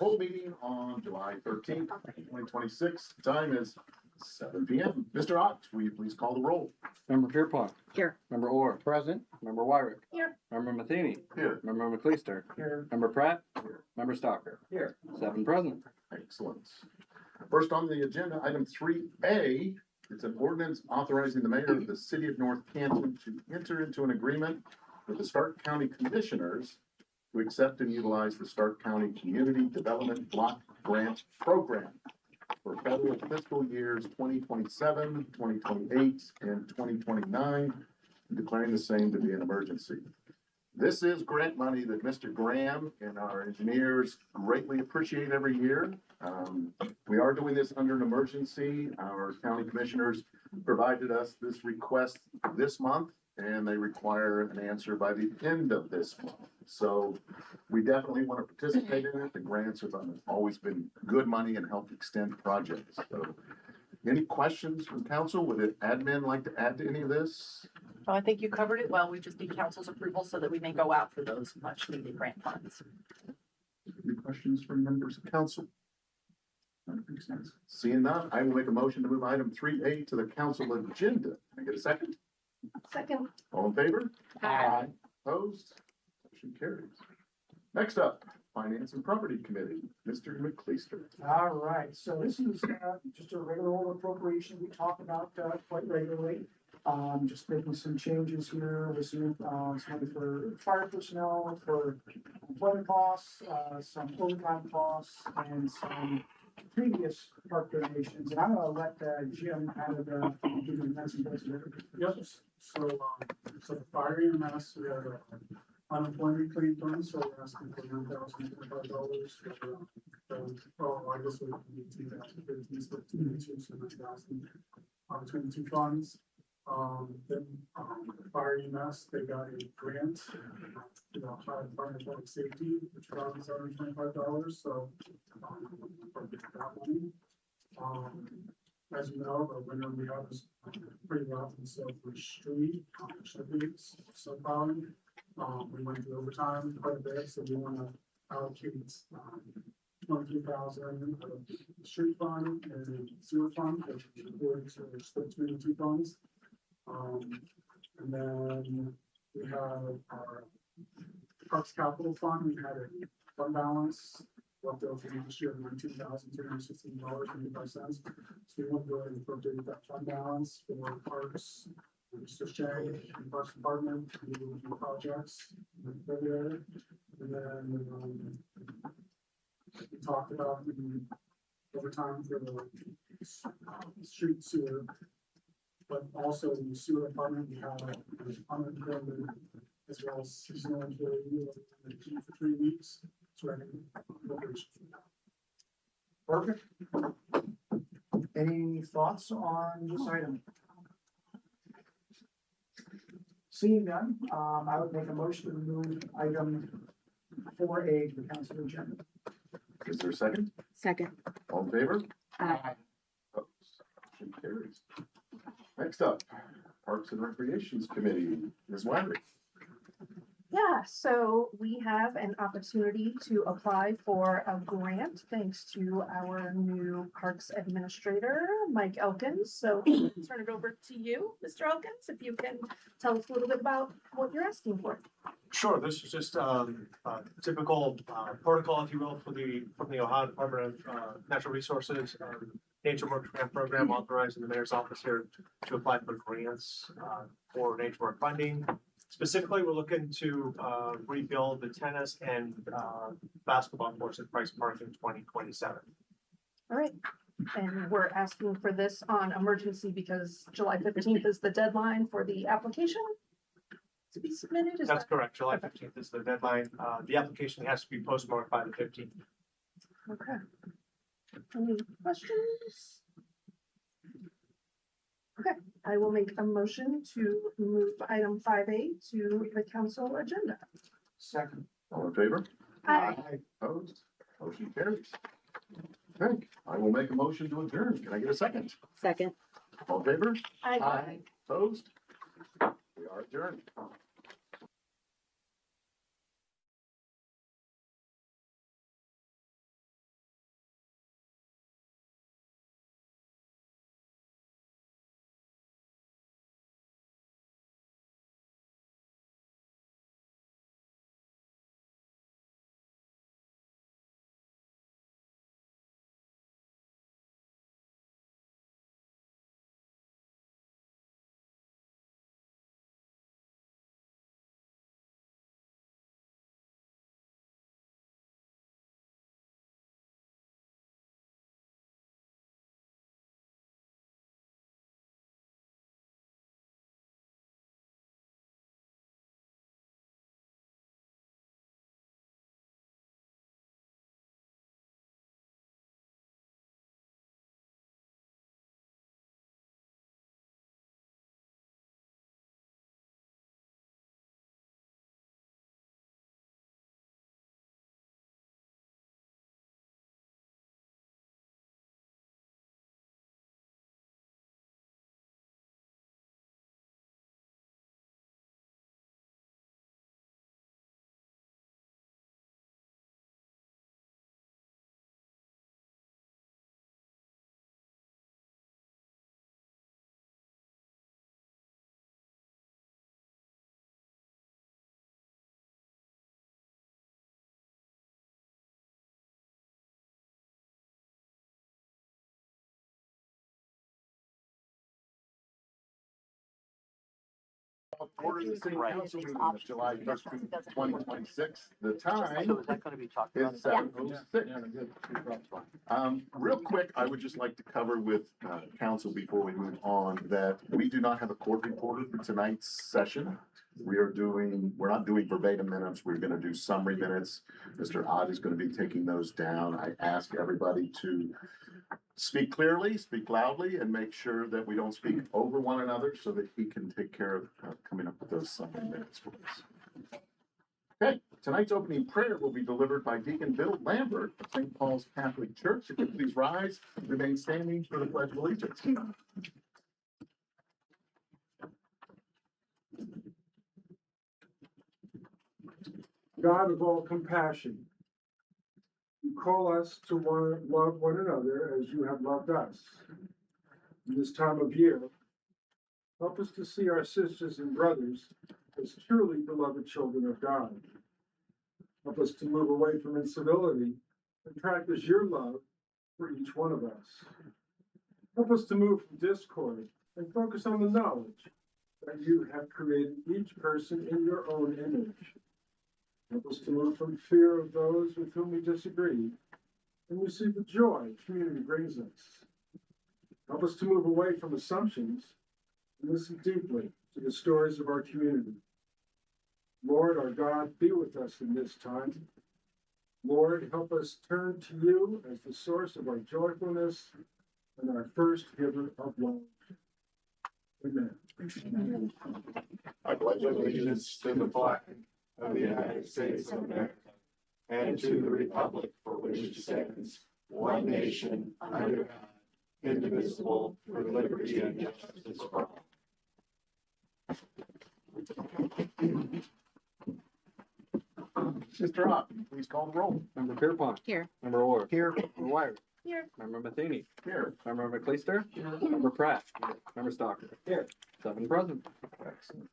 Full meeting on July 13th, 2026. Time is 7 p.m. Mr. Ott, will you please call the roll? Member Pierpont. Here. Member Orr. Present. Member Wyrick. Here. Member Matheny. Here. Member McLeister. Here. Member Pratt. Here. Member Stalker. Here. 7 present. Excellent. First on the agenda, item 3A. It's an ordinance authorizing the mayor of the city of North Canton to enter into an agreement with the Stark County Commissioners to accept and utilize the Stark County Community Development Block Grant Program for federal fiscal years 2027, 2028, and 2029, and declaring the same to be an emergency. This is grant money that Mr. Graham and our engineers greatly appreciate every year. We are doing this under an emergency. Our county commissioners provided us this request this month, and they require an answer by the end of this month. So we definitely want to participate in it. The grants have always been good money and help extend projects. So any questions from council? Would the admin like to add to any of this? Oh, I think you covered it well. We just need council's approval so that we may go out for those much needed grant funds. Any questions from members of council? That makes sense. Seeing none, I will make a motion to move item 3A to the council agenda. Can I get a second? Second. All in favor? Aye. Opposed? Motion carries. Next up, Finance and Property Committee, Mr. McLeister. All right, so this is just a regular old appropriation we talk about quite regularly. Just making some changes here with some money for fire personnel, for employment costs, some overtime costs, and some previous park donations. And I'm gonna let Jim kind of give you the next investment. Yep, so the fire EMS, we have unemployment claim fund, so we're asking for $1,025 for, I guess we need 2015, so 22, so 9,000 between the two funds. Then fire EMS, they got a grant, Fire Public Safety, which costs $125, so for that money. As you know, the winter we have is pretty rough, and so for street, so we went through overtime quite a bit, so we want to allocate 23,000 of the street fund and sewer fund, which is according to the split between the two funds. And then we have our Parks Capital Fund. We had a fund balance left over from last year of $19,316.25. So we want to go ahead and appropriate that fund balance for parks, Mr. Shea, and Parks Department, to do projects in February. And then we talked about the overtime for the street sewer. But also in the sewer department, we have unemployment as well as seasonal employee for 3 weeks. So I think Perfect. Any thoughts on this item? Seeing none, I would make a motion to move item 4A to the council agenda. Is there a second? Second. All in favor? Aye. Opposed? Motion carries. Next up, Parks and Recreations Committee, Ms. Wyrick. Yeah, so we have an opportunity to apply for a grant thanks to our new Parks Administrator, Mike Elkins. So I'll turn it over to you, Mr. Elkins, if you can tell us a little bit about what you're asking for. Sure, this is just typical protocol, if you will, from the Ohio Department of Natural Resources Nature Work Grant Program, authorizing the mayor's office here to apply for grants for nature work funding. Specifically, we're looking to rebuild the tennis and basketball courts at Price Park in 2027. All right. And we're asking for this on emergency because July 15th is the deadline for the application to be submitted. That's correct. July 15th is the deadline. The application has to be postmarked by the 15th. Okay. Any questions? Okay, I will make a motion to move item 5A to the council agenda. Second. All in favor? Aye. Opposed? Motion carries. Okay, I will make a motion to adjourn. Can I get a second? Second. All in favor? Aye. Opposed? We are adjourned. call to order the city council meeting of July 13th, 2026. The time So is that gonna be talked about? is 7:06. Real quick, I would just like to cover with council before we move on that we do not have a court reporter for tonight's session. We're not doing verbatim minutes. We're gonna do summary minutes. Mr. Ott is gonna be taking those down. I ask everybody to speak clearly, speak loudly, and make sure that we don't speak over one another so that he can take care of coming up with those summary minutes for us. Okay, tonight's opening prayer will be delivered by Deacon Bill Lambert of St. Paul's Catholic Church. If you please rise, remain standing for the pledge of allegiance. God of all compassion, you call us to love one another as you have loved us. In this time of year, help us to see our sisters and brothers as truly beloved children of God. Help us to move away from incivility and practice your love for each one of us. Help us to move from discord and focus on the knowledge that you have created each person in your own image. Help us to move from fear of those with whom we disagree and receive the joy community brings us. Help us to move away from assumptions and listen deeply to the stories of our community. Lord, our God, be with us in this time. Lord, help us turn to you as the source of our joyfulness and our first giver of love. Amen. I pledge allegiance to the flag of the United States of America and to the republic for which it stands, one nation, under God, indivisible, with liberty and justice for all. Mr. Ott, please call the roll. Member Pierpont. Here. Member Orr. Here. Member Wyrick. Here. Member Matheny. Here. Member McLeister. Member Pratt. Member Stocker. Here. 7 present. Excellent.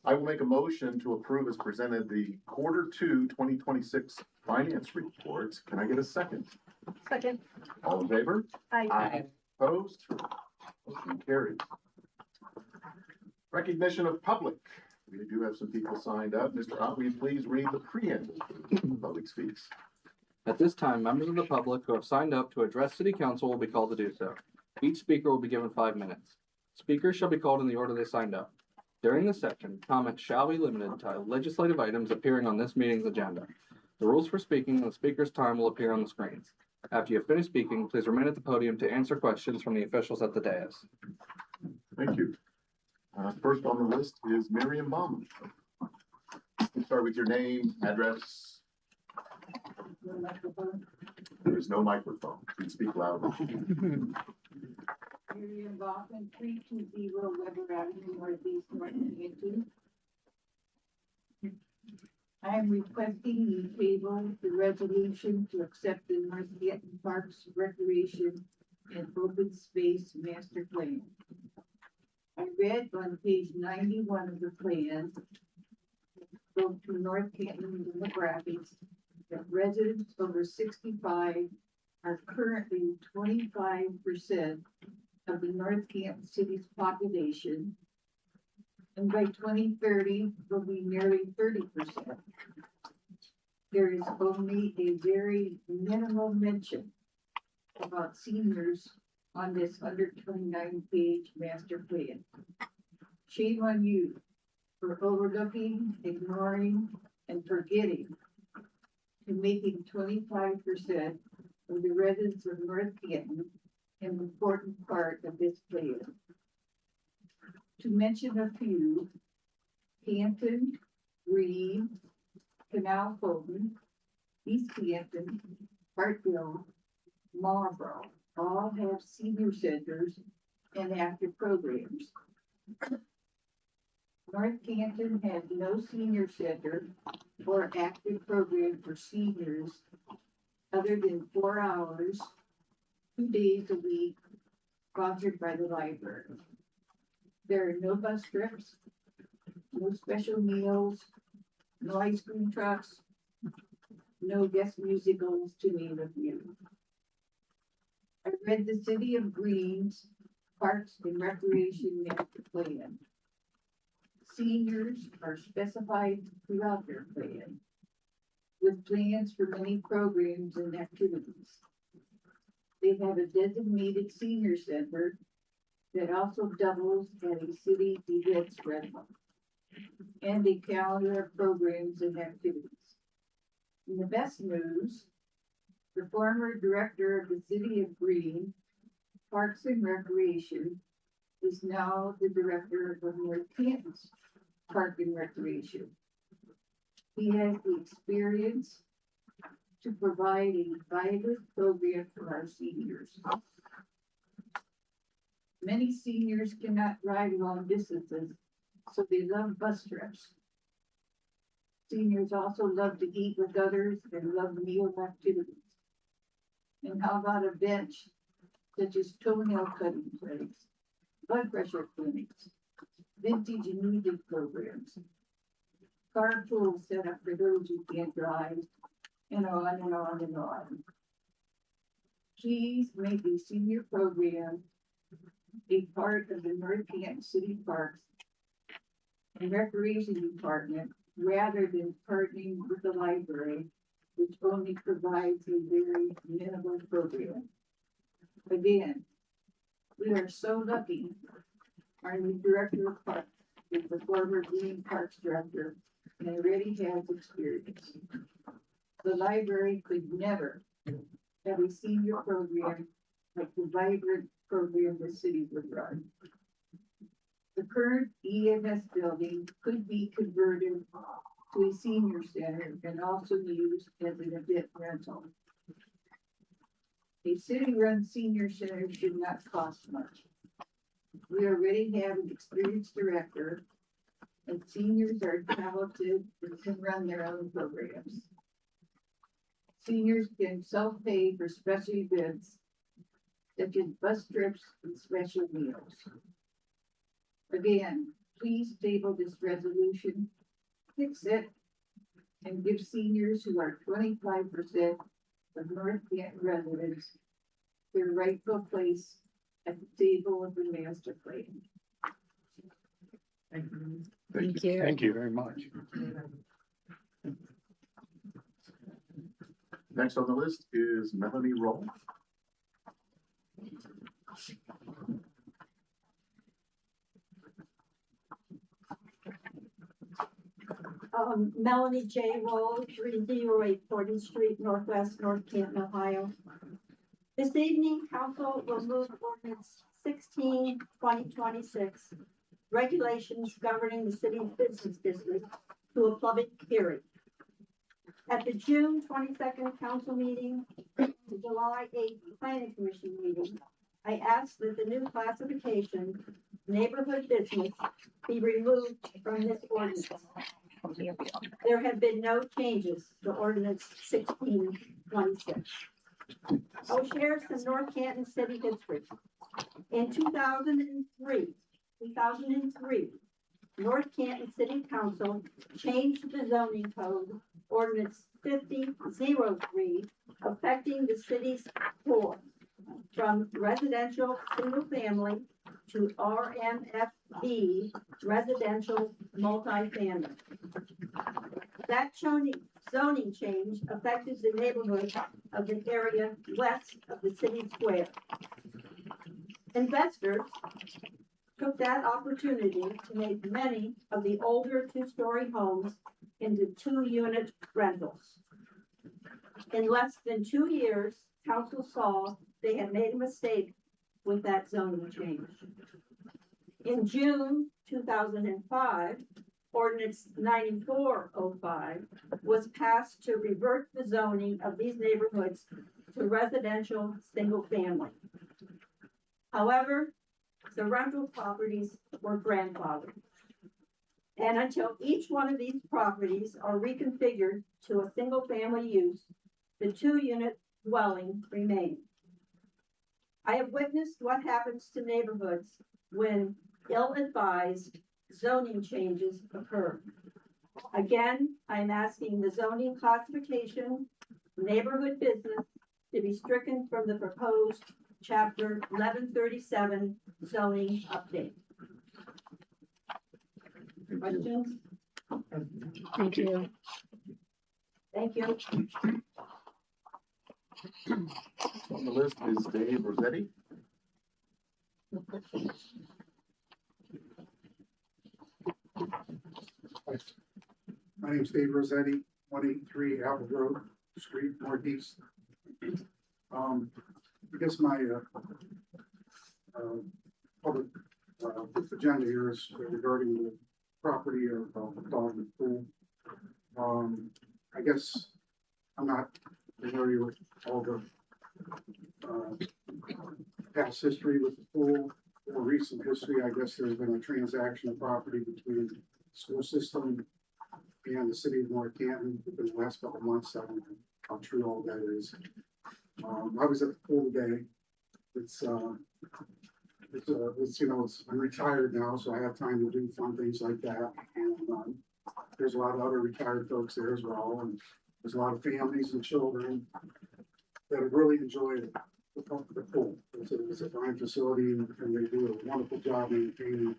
I will make a motion to approve as presented the Q2 2026 finance reports. Can I get a second? Second. All in favor? Aye. Opposed? Motion carries. Recognition of public. We do have some people signed up. Mr. Ott, will you please read the preamble to the public speaks? At this time, members of the public who have signed up to address City Council will be called to do so. Each speaker will be given 5 minutes. Speakers shall be called in the order they signed up. During this section, comments shall be limited to legislative items appearing on this meeting's agenda. The rules for speaking and the speaker's time will appear on the screens. After you have finished speaking, please remain at the podium to answer questions from the officials at the dais. Thank you. First on the list is Miriam Baumann. Please start with your name, address. There is no microphone. Please speak loudly. Miriam Baumann, 320 Weber Avenue, Northeast, North Canton. I am requesting you table the resolution to accept the North Canton Parks Recreation and Open Space Master Plan. I read on page 91 of the plan, spoke to North Canton demographics, that residents over 65 are currently 25% of the North Canton city's population, and by 2030 will be nearly 30%. There is only a very minimal mention about seniors on this 129-page master plan. Shame on you for overlooking, ignoring, and forgetting to making 25% of the residents of North Canton an important part of this plan. To mention a few, Canton, Green, Canal Fulton, East Canton, Hartville, Marlboro, all have senior centers and active programs. North Canton has no senior center or active program for seniors other than 4 hours, 2 days a week, sponsored by the library. There are no bus trips, no special meals, no ice cream trucks, no guest musicals, to name a few. I read the City of Green's Parks and Recreation Master Plan. Seniors are specified throughout their plan, with plans for many programs and activities. They have a designated senior center that also doubles as a city events rental, and a calendar of programs and activities. In the best news, the former director of the City of Green, Parks and Recreation, is now the director of North Canton's Park and Recreation. He has the experience to provide a vibrant program for our seniors. Many seniors cannot ride long distances, so they love bus trips. Seniors also love to eat with others and love meal activities. And how about a bench such as toenail cutting clinics, blood pressure clinics, vintage and music programs, carpool set up for those who can't drive, and on and on and on. Please make the senior program a part of the North Canton City Parks and Recreation Department rather than partnering with the library, which only provides a very minimal program. Again, we are so lucky. Our new director of parks is the former Green Parks director and already has experience. The library could never have a senior program like the vibrant program the city would run. The current EMS building could be converted to a senior center and also used as an event rental. A city-run senior center should not cost much. We already have an experienced director, and seniors are talented and can run their own programs. Seniors can self-pay for special events such as bus trips and special meals. Again, please table this resolution, fix it, and give seniors who are 25% of North Canton residents their rightful place at the table of the master plan. Thank you. Thank you very much. Next on the list is Melanie Roll. Melanie J. Roll, 308 40th Street, Northwest, North Canton, Ohio. This evening, council will move ordinance 16, 2026, regulations governing the city's business district, to a public hearing. At the June 22nd council meeting, the July 8th planning commission meeting, I asked that the new classification, neighborhood business, be removed from this ordinance. There have been no changes to ordinance 1626. I'll share some North Canton city history. In 2003, North Canton City Council changed the zoning code, ordinance 5003, affecting the city's core from residential single family to RMFB, residential multifamily. That zoning change affected the neighborhood of the area west of the city square. Investors took that opportunity to make many of the older two-story homes into two-unit rentals. In less than 2 years, council saw they had made a mistake with that zoning change. In June 2005, ordinance 9405 was passed to revert the zoning of these neighborhoods to residential single family. However, the rental properties were grandfathered. And until each one of these properties are reconfigured to a single family use, the two-unit dwelling remains. I have witnessed what happens to neighborhoods when ill-advised zoning changes occur. Again, I'm asking the zoning classification, neighborhood business, to be stricken from the proposed chapter 1137 zoning update. Questions? Thank you. Thank you. On the list is Dave Rossetti. My name's Dave Rossetti, 183 Apple Grove Street, Northeast. I guess my public agenda here is regarding the property of Dog and Pool. I guess I'm not familiar with all the past history with the pool or recent history. I guess there's been a transaction of property between the school system and the city of North Canton within the last couple of months. I don't know how true all that is. I was at the pool today. It's you know, I'm retired now, so I have time to do fun things like that. And there's a lot of other retired folks there as well, and there's a lot of families and children that have really enjoyed the pool. It's a fine facility, and they do a wonderful job maintaining.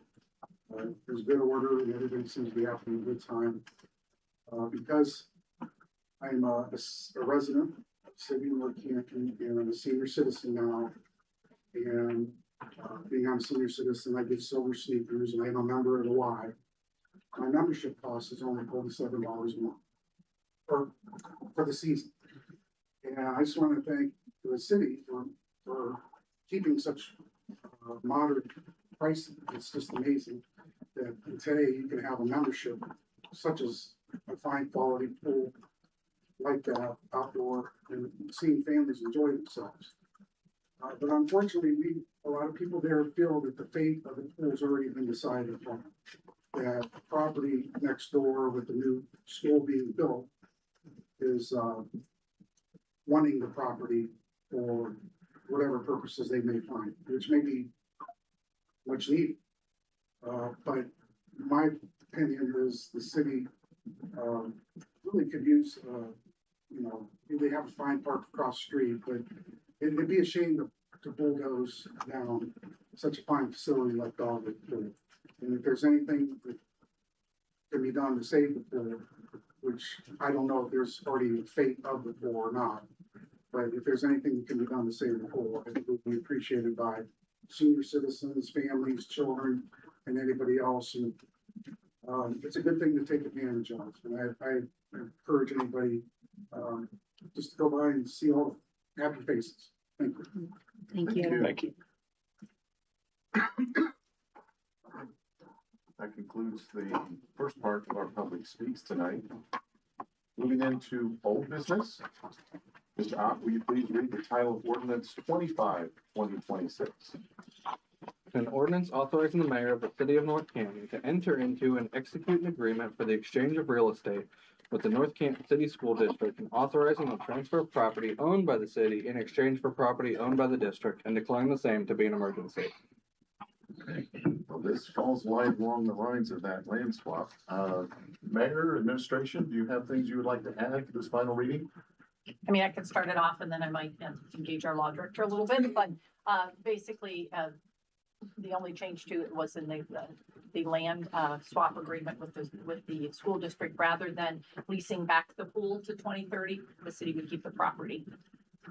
There's good order, and everybody seems to be having a good time. Because I'm a resident of the city of North Canton, and I'm a senior citizen now. And being I'm a senior citizen, I get silver sneakers, and I'm a member of the Y. My membership cost is only $47 a month for the season. And I just want to thank the city for keeping such moderate pricing. It's just amazing that today you can have a membership such as a fine quality pool like that outdoor and seeing families enjoy themselves. But unfortunately, a lot of people there feel that the fate of the pool's already been decided upon. That property next door with the new school being built is wanting the property for whatever purposes they may find, which may be much needed. But my opinion is the city really could use, you know, they have a fine park across the street, but it'd be a shame to bulldoze down such a fine facility like Dogwood Pool. And if there's anything that can be done to save the pool, which I don't know if there's already a fate of the pool or not, but if there's anything that can be done to save the pool, I think it would be appreciated by senior citizens, families, children, and anybody else. And it's a good thing to take advantage of. And I encourage anybody just to go by and see all the happy faces. Thank you. Thank you. Thank you. That concludes the first part of our public speaks tonight. Moving into old business. Mr. Ott, will you please read the title of ordinance 25, 2026? An ordinance authorizing the mayor of the city of North Canton to enter into and execute an agreement for the exchange of real estate with the North Canton City School District and authorizing the transfer of property owned by the city in exchange for property owned by the district and declaring the same to be an emergency. Well, this falls right along the lines of that land swap. Mayor, administration, do you have things you would like to add to this final reading? I mean, I could start it off and then I might engage our law director a little bit, but basically, the only change to it was in the land swap agreement with the school district. Rather than leasing back the pool to 2030, the city would keep the property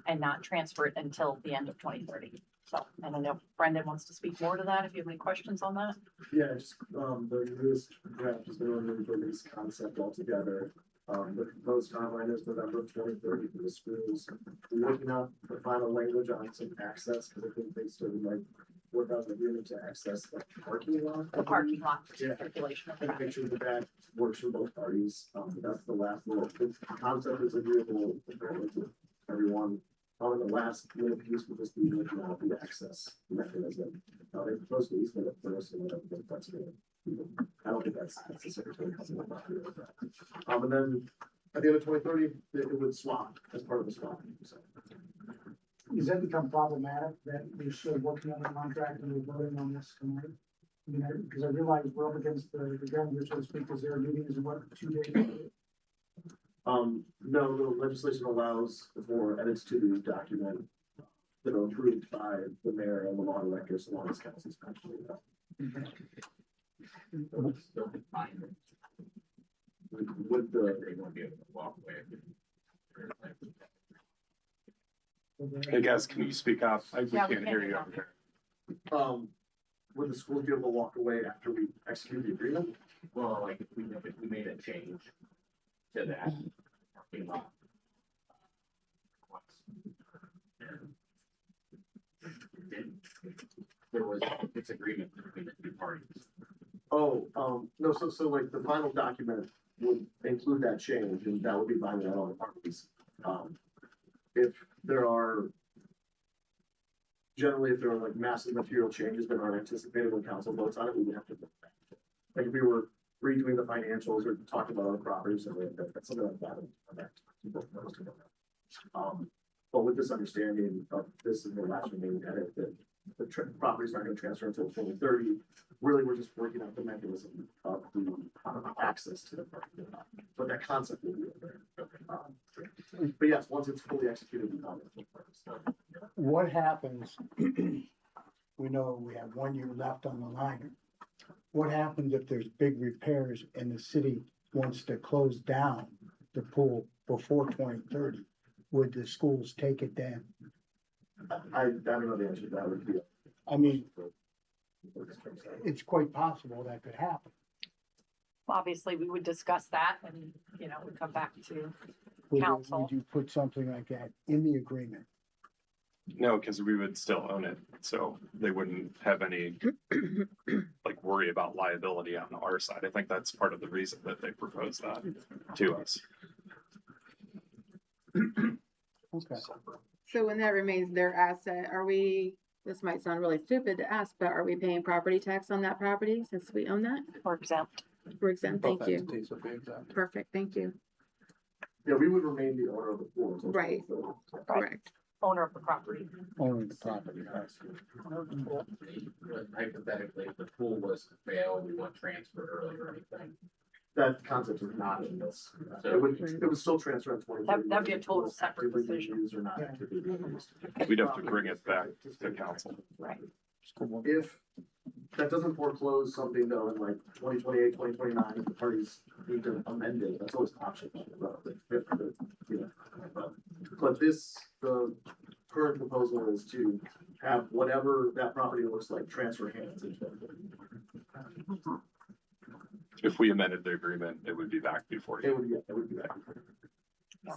and not transfer it until the end of 2030. So I don't know if Brendan wants to speak more to that, if you have any questions on that. Yeah, just the newest draft is going to release concept altogether. The proposed timeline is November 2030 for the schools. We're looking at the final language on some access, because I think they still like work out the agreement to access the parking lot. The parking lot Yeah. circulation of And traffic. make sure that works for both parties. That's the last little, the concept is agreeable to everyone. The last little piece would just be looking at the access mechanism. They propose to easement it first, and I don't think that's good. I don't think that's necessary. And then at the end of 2030, it would swap as part of the swap. So. Does that become problematic that we're still working on the contract and we're voting on this tonight? I mean, because I realize we're up against the gun, so to speak, because there are meetings in what, 2 days? No, the legislation allows for edits to the document that are approved by the mayor and the law directors along with council's actually. With the. They won't be able to walk away. Hey guys, can you speak up? We Yeah, we can't can't hear hear you you. over here. Would the schools be able to walk away after we execute the agreement? Well, like if we made a change to that parking lot. There was disagreement between the two parties. Oh, no, so like the final document would include that change and that would be binding on all the parties. If there are. Generally, if there are like massive material changes that aren't anticipated when council votes on it, we would have to vote back. Like if we were redoing the financials or talking about other properties, something like that. But with this understanding of this is the last remaining edit that the properties aren't gonna transfer until 2030. Really, we're just working out the mechanism of the access to the parking lot. But that concept will be there. But yes, once it's fully executed, we know it. What happens, we know we have 1 year left on the liner. What happens if there's big repairs and the city wants to close down the pool before 2030? Would the schools take it then? I don't know the answer to that would be. I mean, it's quite possible that could happen. Obviously, we would discuss that and, you know, we'd come back to Would council. you put something like that in the agreement? No, because we would still own it, so they wouldn't have any like worry about liability on our side. I think that's part of the reason that they proposed that to us. Okay. So when that remains their asset, are we, this might sound really stupid to ask, but are we paying property tax on that property since we own that? Or exempt. We're exempt, thank Both you. entities would be exempt. Perfect, thank you. Yeah, we would remain the owner of the pool. until Right. 2030. Correct. Owner of the property. Only the property, right? Hypothetically, if the pool was to fail, we won't transfer early or anything. That concept is not in this. It would still transfer in 2030. That'd be a total separate decision. Used or not actively used. We'd have to bring it back to council. Right. If that doesn't foreclose something though in like 2028, 2029, if the parties need to amend it, that's always an option. But this, the current proposal is to have whatever that property looks like transfer hands into it. If we amended the agreement, it would be back before you. It would be that.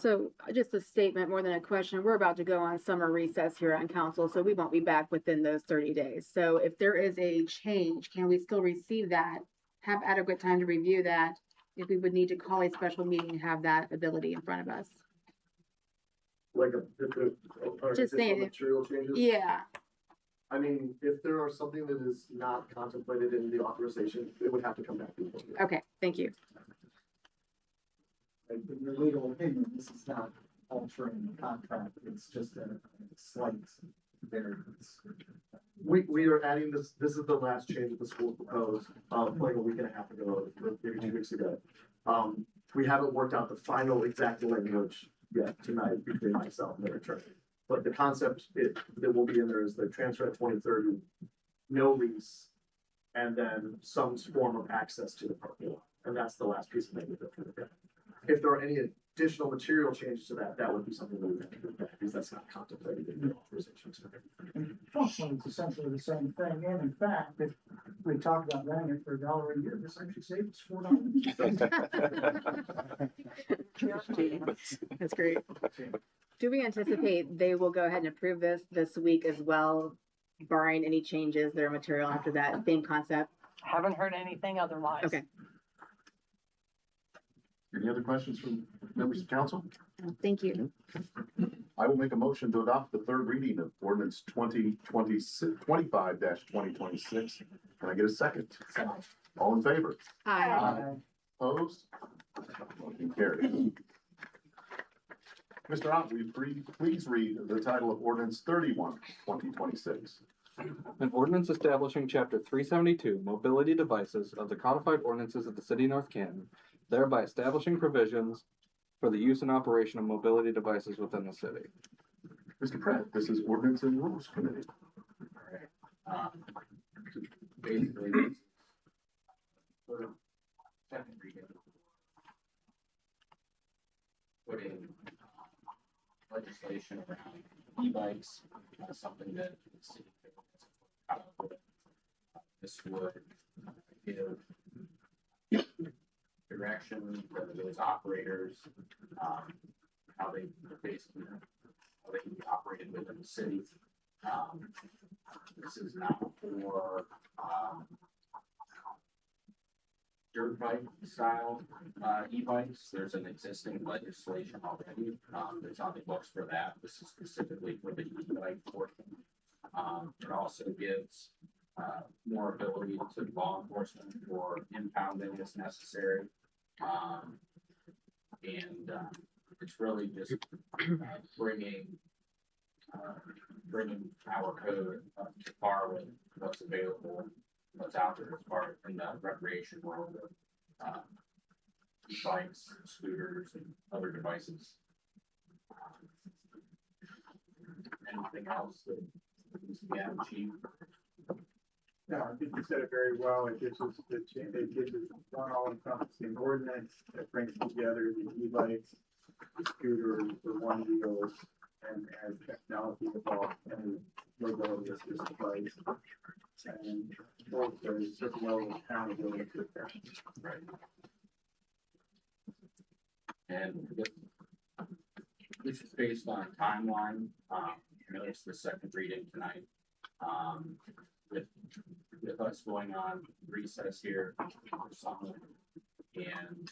So just a statement more than a question. We're about to go on summer recess here on council, so we won't be back within those 30 days. So if there is a change, can we still receive that? Have adequate time to review that? If we would need to call a special meeting, have that ability in front of us? Like Just saying. material changes. Yeah, I mean, if there are something that is not contemplated in the authorization, it would have to come back before you. okay, thank you. In your legal opinion, this is not altering the contract, it's just a slight variance. We are adding this is the last change that the school proposed, like a week and a half ago, maybe 2 weeks ago. We haven't worked out the final exact language yet tonight between myself and the attorney. But the concept that will be in there is the transfer at 2030, no lease, and then some form of access to the parking lot. And that's the last piece of language that we're looking at. If there are any additional material changes to that, that would be something that we have to do back, because that's not contemplated in the authorization. Functionally, it's essentially the same thing, and in fact, if we talk about running it for $1 a year, this actually saves us $4. That's great. Do we anticipate they will go ahead and approve this week as well, barring any changes that are material after that same concept? Haven't heard anything otherwise. Okay. Any other questions from members of council? Thank you. I will make a motion to adopt the third reading of ordinance 25-2026. Can I get a second? All in favor? Hi. Opposed? Motion carried. Mr. Ott, will you please read the title of ordinance 31-2026? An ordinance establishing chapter 372, mobility devices of the codified ordinances of the city of North Canton, thereby establishing provisions for the use and operation of mobility devices within the city. Mr. Pratt, this is Ordinance and Rules Committee. Basically, this is sort of second reading. Putting legislation around e-bikes, something that the city has out of it. This would give direction to those operators, how they basically, how they can be operated within the city. This is not for, dirt bike style, e-bikes. There's an existing legislation already, that's on the books for that. This is specifically for the e-bike portion. It also gives, more ability to law enforcement for impounding as necessary. It's really just bringing our code up to par with what's available, what's out there as far in the recreation world of e-bikes, scooters, and other devices. Anything else that needs to be added, Chief? No, I think you said it very well. It gives us one all-encompassing ordinance that brings together the e-bikes, the scooters, the one wheels, and as technology evolves and mobility is displaced. And both there's a certain level of accountability to that. Right. And this is based on a timeline. I know it's the second reading tonight. With us going on recess here for summer and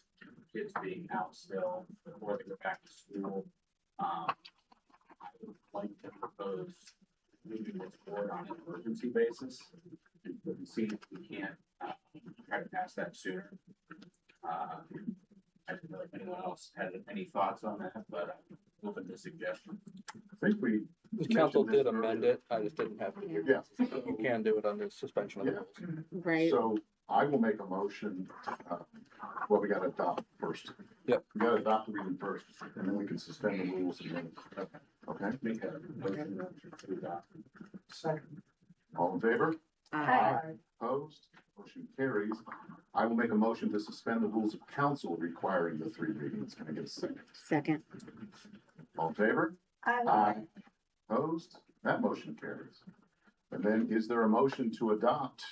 kids being out still before they go back to school, I would like to propose moving this forward on an emergency basis and see if we can't try to pass that sooner. I didn't know if anyone else had any thoughts on that, but I'm open to suggestion. I think we. The council did amend it, I just didn't have to. Yeah. You can do it under suspension of the rules. Right. So I will make a motion, well, we gotta adopt first. Yep. We gotta adopt the reading first, and then we can suspend the rules and then, okay? Make a motion to adopt. Second. All in favor? Aye. Opposed? Motion carries. I will make a motion to suspend the rules of council requiring the 3 readings. Can I get a second? Second. All in favor? Aye. Opposed? That motion carries. And then is there a motion to adopt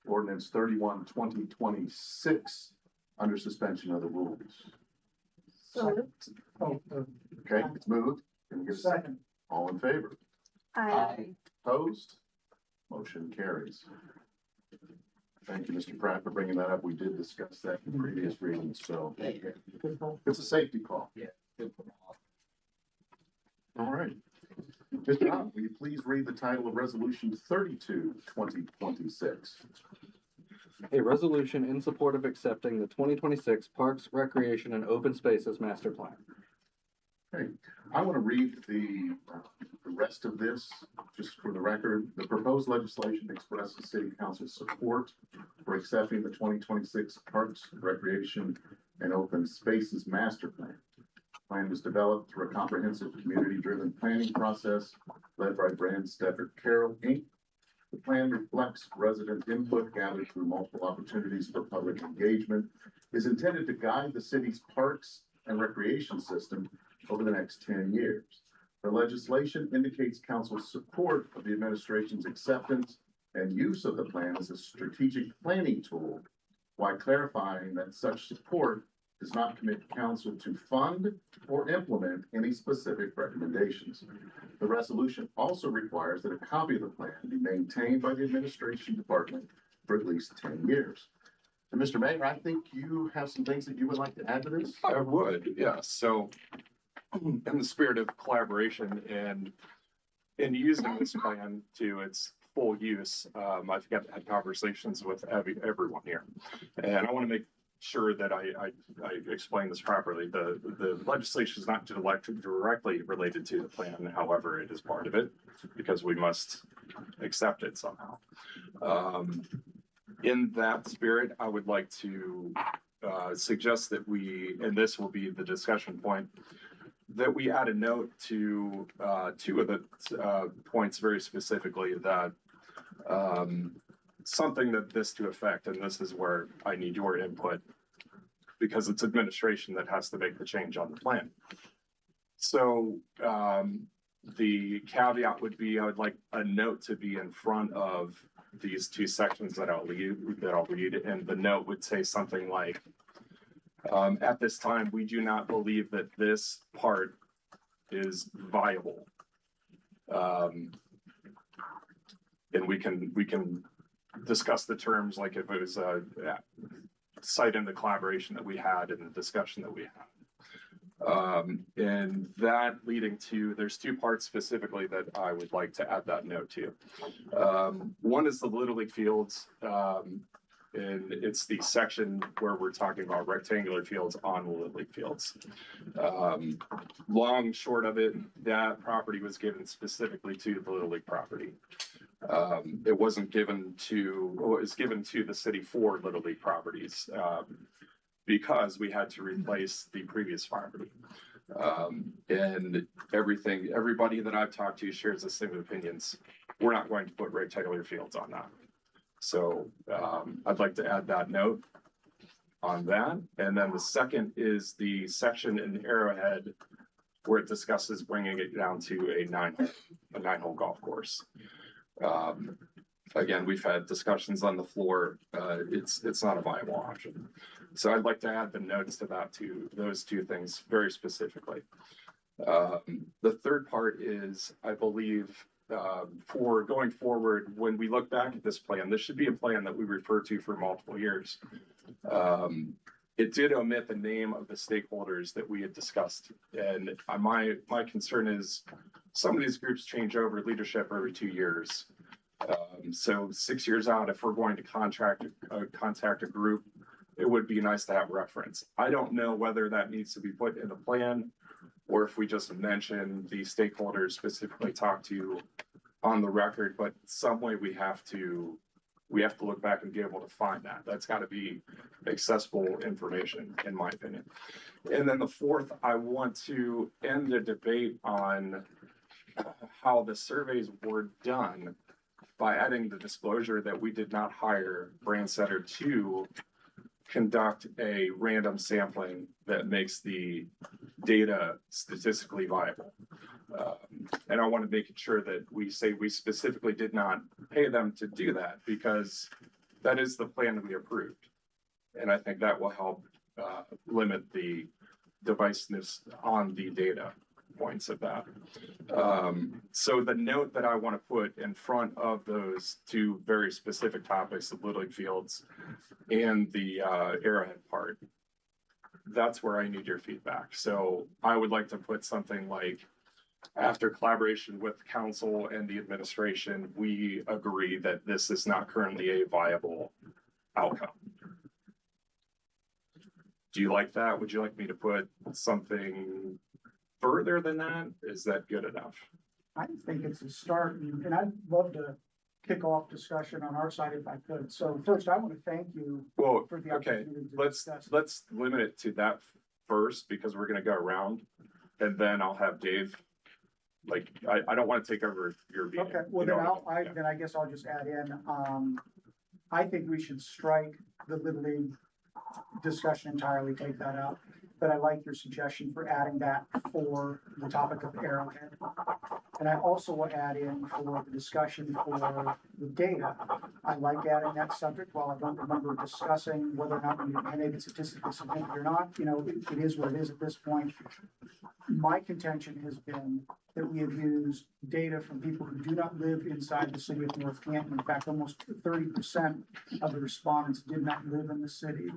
ordinance 31, 2026 under suspension of the rules? So, Okay, it's moved. Can we get a second? Second. All in favor? aye. Opposed? Motion carries. Thank you, Mr. Pratt, for bringing that up. We did discuss that in previous readings, so it's a safety call. Yeah. All right. Mr. Hahn, will you please read the title of Resolution 32, 2026? A resolution in support of accepting the 2026 Parks, Recreation, and Open Spaces Master Plan. Okay, I want to read the rest of this, just for the record. The proposed legislation expresses City Council's support for accepting the 2026 Parks, Recreation, and Open Spaces Master Plan. The plan was developed through a comprehensive community-driven planning process led by Brand Stecker Carroll, Inc. The plan reflects resident input gathered through multiple opportunities for public engagement, is intended to guide the city's parks and recreation system over the next 10 years. The legislation indicates council's support of the administration's acceptance and use of the plan as a strategic planning tool, while clarifying that such support does not commit council to fund or implement any specific recommendations. The resolution also requires that a copy of the plan be maintained by the administration department for at least 10 years. And Mr. Mayor, I think you have some things that you would like to add to this? I would, yes. So in the spirit of collaboration and in using this plan to its full use, I've had conversations with everyone here. And I want to make sure that I explain this properly. The legislation is not directly related to the plan. However, it is part of it because we must accept it somehow. In that spirit, I would like to suggest that we, and this will be the discussion point, that we add a note to, two of the, points very specifically that, something that this to affect, and this is where I need your input, because it's administration that has to make the change on the plan. So, the caveat would be, I would like a note to be in front of these two sections that I'll read, and the note would say something like, at this time, we do not believe that this part is viable. And we can discuss the terms, like if it was a cite in the collaboration that we had and the discussion that we had. And that leading to, there's two parts specifically that I would like to add that note to. One is the Little League fields, and it's the section where we're talking about rectangular fields on Little League fields. Long short of it, that property was given specifically to the Little League property. It wasn't given to, well, it was given to the city for Little League properties, because we had to replace the previous property. And everybody that I've talked to shares the same opinions. We're not going to put rectangular fields on that. So, I'd like to add that note on that. And then the second is the section in Arrowhead where it discusses bringing it down to a nine-hole golf course. Again, we've had discussions on the floor. It's not a viable option. So I'd like to add the notes to that, to those two things very specifically. The third part is, I believe, for going forward, when we look back at this plan, this should be a plan that we refer to for multiple years. It did omit the name of the stakeholders that we had discussed. And my concern is some of these groups change over leadership every 2 years. So 6 years out, if we're going to contact a group, it would be nice to have reference. I don't know whether that needs to be put in the plan or if we just mention the stakeholders specifically talked to on the record, but some way we have to look back and be able to find that. That's got to be accessible information, in my opinion. And then the fourth, I want to end the debate on how the surveys were done by adding the disclosure that we did not hire Brandsetter to conduct a random sampling that makes the data statistically viable. And I want to make sure that we say we specifically did not pay them to do that, because that is the plan that we approved. And I think that will help limit the divisiveness on the data points of that. So the note that I want to put in front of those two very specific topics, the Little League fields and the Arrowhead part, that's where I need your feedback. So I would like to put something like, after collaboration with council and the administration, we agree that this is not currently a viable outcome. Do you like that? Would you like me to put something further than that? Is that good enough? I think it's a start, and I'd love to kick off discussion on our side if I could. So first, I want to thank you Well, for the okay, opportunity to let's limit it to that first, because we're going to go around, and then I'll have Dave. Like, I don't want to take over your meeting. Okay, well, then I guess I'll just add in, I think we should strike the Little League discussion entirely, take that out. But I like your suggestion for adding that for the topic of Arrowhead. And I also will add in for the discussion for the data. I like adding that subject. While I don't remember discussing whether or not we made it statistically significant or not, you know, it is what it is at this point. My contention has been that we have used data from people who do not live inside the city of North Canton. In fact, almost 30% of the respondents did not live in the city.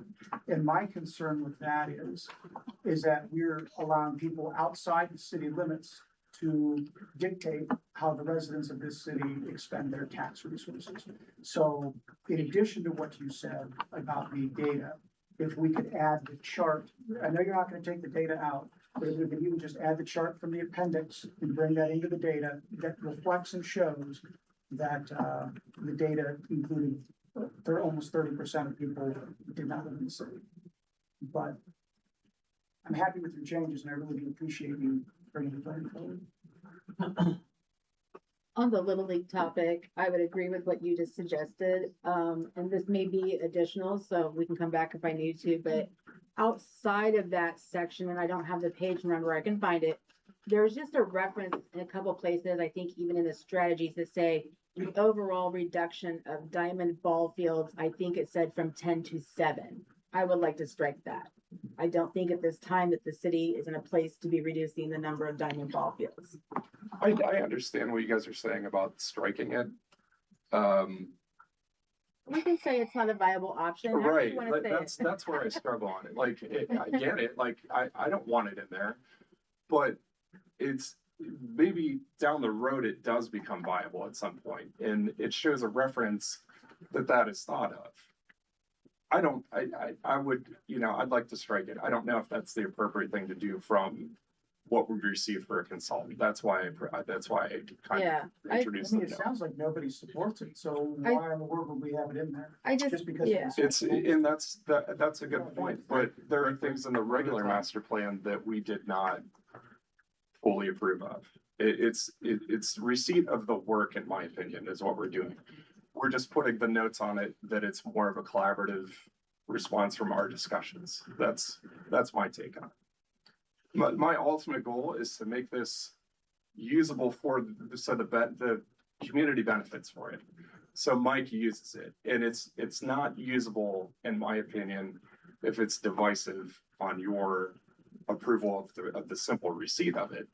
And my concern with that is that we're allowing people outside the city limits to dictate how the residents of this city expend their tax resources. So in addition to what you said about the data, if we could add the chart, I know you're not going to take the data out, but if we could even just add the chart from the appendix and bring that into the data that reflects and shows that the data included almost 30% of people did not live in the city. But I'm happy with your changes and I really do appreciate you bringing the plan forward. On the Little League topic, I would agree with what you just suggested. And this may be additional, so we can come back if I need to, but outside of that section, and I don't have the page number, I can find it. There's just a reference in a couple places, I think even in the strategies that say the overall reduction of diamond ball fields, I think it said from 10 to 7. I would like to strike that. I don't think at this time that the city is in a place to be reducing the number of diamond ball fields. I understand what you guys are saying about striking it. We can say it's not a viable option. However Right, you wanna say it. that's where I struggle on it. Like, I get it, like, I don't want it in there. But it's, maybe down the road, it does become viable at some point, and it shows a reference that is thought of. I would, I'd like to strike it. I don't know if that's the appropriate thing to do from what we received for a consultant. That's why I kind Yeah, of I introduced mean, it. it sounds like nobody supports it, so I- why in the world would we have it in there? I just, Just because. yeah. It's, and that's a good point, but there are things in the regular master plan that we did not fully approve of. It's receipt of the work, in my opinion, is what we're doing. We're just putting the notes on it that it's more of a collaborative response from our discussions. That's my take on it. My ultimate goal is to make this usable so the community benefits for it. So Mike uses it, and it's not usable, in my opinion, if it's divisive on your approval of the simple receipt of it.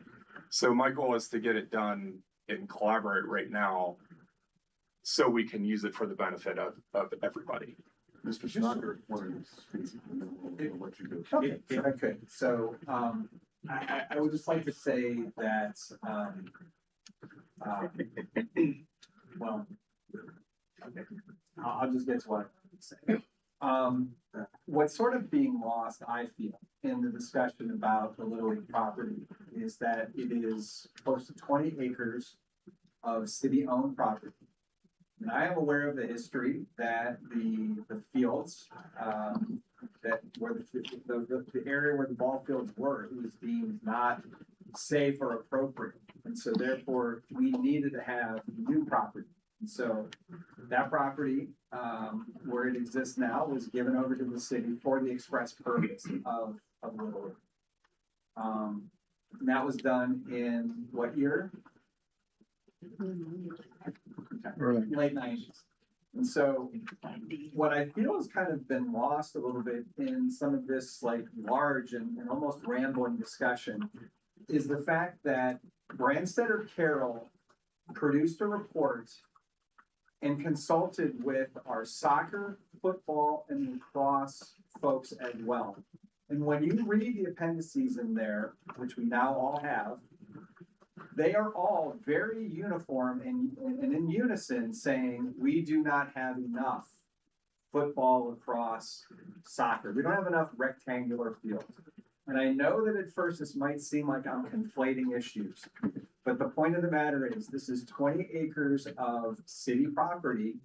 So my goal is to get it done and collaborate right now, so we can use it for the benefit of everybody. Mr. Stocker wanted to speak, and then we'll let you go. If I could, so, I would just like to say that, well, okay, I'll just get to what I'm saying. What's sort of being lost, I feel, in the discussion about the Little League property is that it is close to 20 acres of city-owned property. And I am aware of the history that the fields, that where the area where the ball fields were, it was deemed not safe or appropriate. And so therefore, we needed to have new property. And so that property, where it exists now, was given over to the city for the express purpose of Little League. And that was done in what year? Late 90s. And so what I feel has kind of been lost a little bit in some of this like large and almost rambling discussion is the fact that Branstetter Carroll produced a report and consulted with our soccer, football, and lacrosse folks as well. And when you read the appendices in there, which we now all have, they are all very uniform and in unison saying, we do not have enough football, lacrosse, soccer. We don't have enough rectangular fields. And I know that at first this might seem like I'm conflating issues, but the point of the matter is this is 20 acres of city property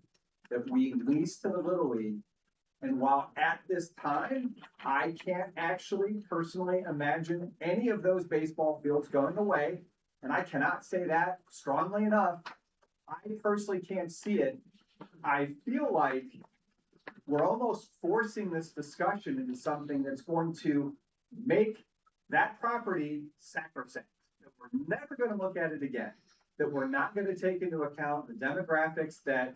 that we lease to the Little League. And while at this time, I can't actually personally imagine any of those baseball fields going away, and I cannot say that strongly enough, I personally can't see it. I feel like we're almost forcing this discussion into something that's going to make that property sacrosanct. That we're never going to look at it again. That we're not going to take into account the demographics that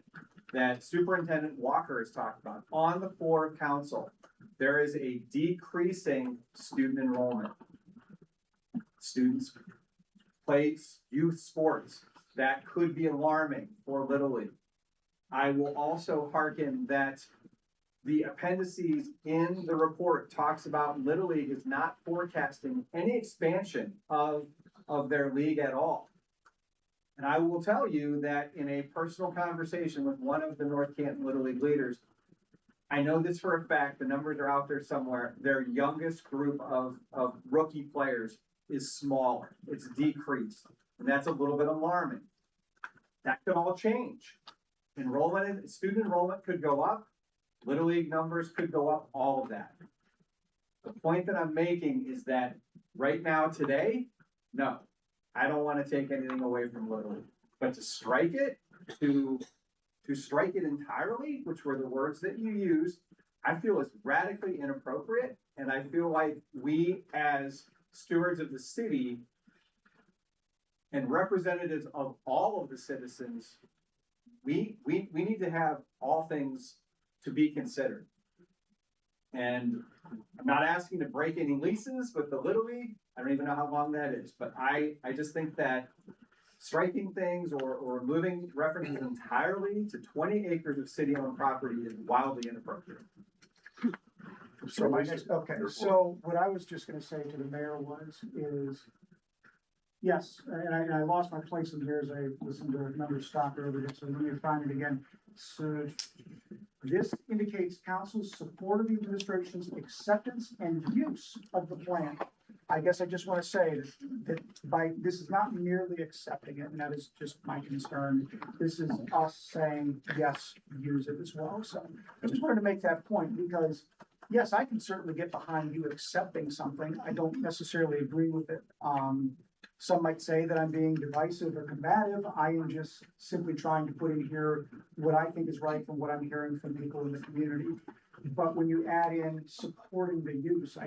Superintendent Walker has talked about on the floor of council. There is a decreasing student enrollment. Students play youth sports. That could be alarming for Little League. I will also hearken that the appendices in the report talks about Little League is not forecasting any expansion of their league at all. And I will tell you that in a personal conversation with one of the North Canton Little League leaders, I know this for a fact, the numbers are out there somewhere, their youngest group of rookie players is smaller, it's decreased, and that's a little bit alarming. That could all change. Student enrollment could go up, Little League numbers could go up, all of that. The point that I'm making is that right now, today, no, I don't wanna take anything away from Little League. But to strike it, to strike it entirely, which were the words that you used, I feel is radically inappropriate. And I feel like we, as stewards of the city and representatives of all of the citizens, we need to have all things to be considered. And I'm not asking to break any leases with the Little League. I don't even know how long that is, but I just think that striking things or moving references entirely to 20 acres of city-owned property is wildly inappropriate. So my next, okay, so what I was just gonna say to the mayor is, yes, and I lost my place in here as I listened to Member Stocker over this, so let me find it again. So this indicates council's support of the administration's acceptance and use of the plan. I guess I just want to say that this is not merely accepting it, and that is just my concern. This is us saying, yes, use it as well. So I just wanted to make that point because, yes, I can certainly get behind you accepting something. I don't necessarily agree with it. Some might say that I'm being divisive or combative. I am just simply trying to put in here what I think is right from what I'm hearing from people in the community. But when you add in supporting the use,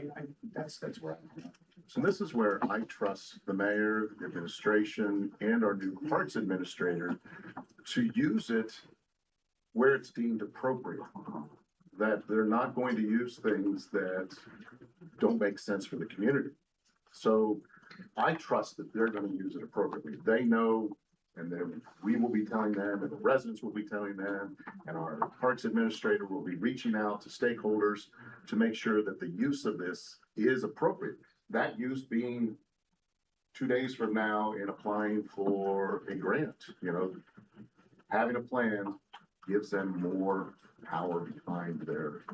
that's where I'm at. So this is where I trust the mayor, the administration, and our new parks administrator to use it where it's deemed appropriate. That they're not going to use things that don't make sense for the community. So I trust that they're going to use it appropriately. They know, and then we will be telling them, and the residents will be telling them, and our parks administrator will be reaching out to stakeholders to make sure that the use of this is appropriate. That use being 2 days from now in applying for a grant, having a plan gives them more power behind their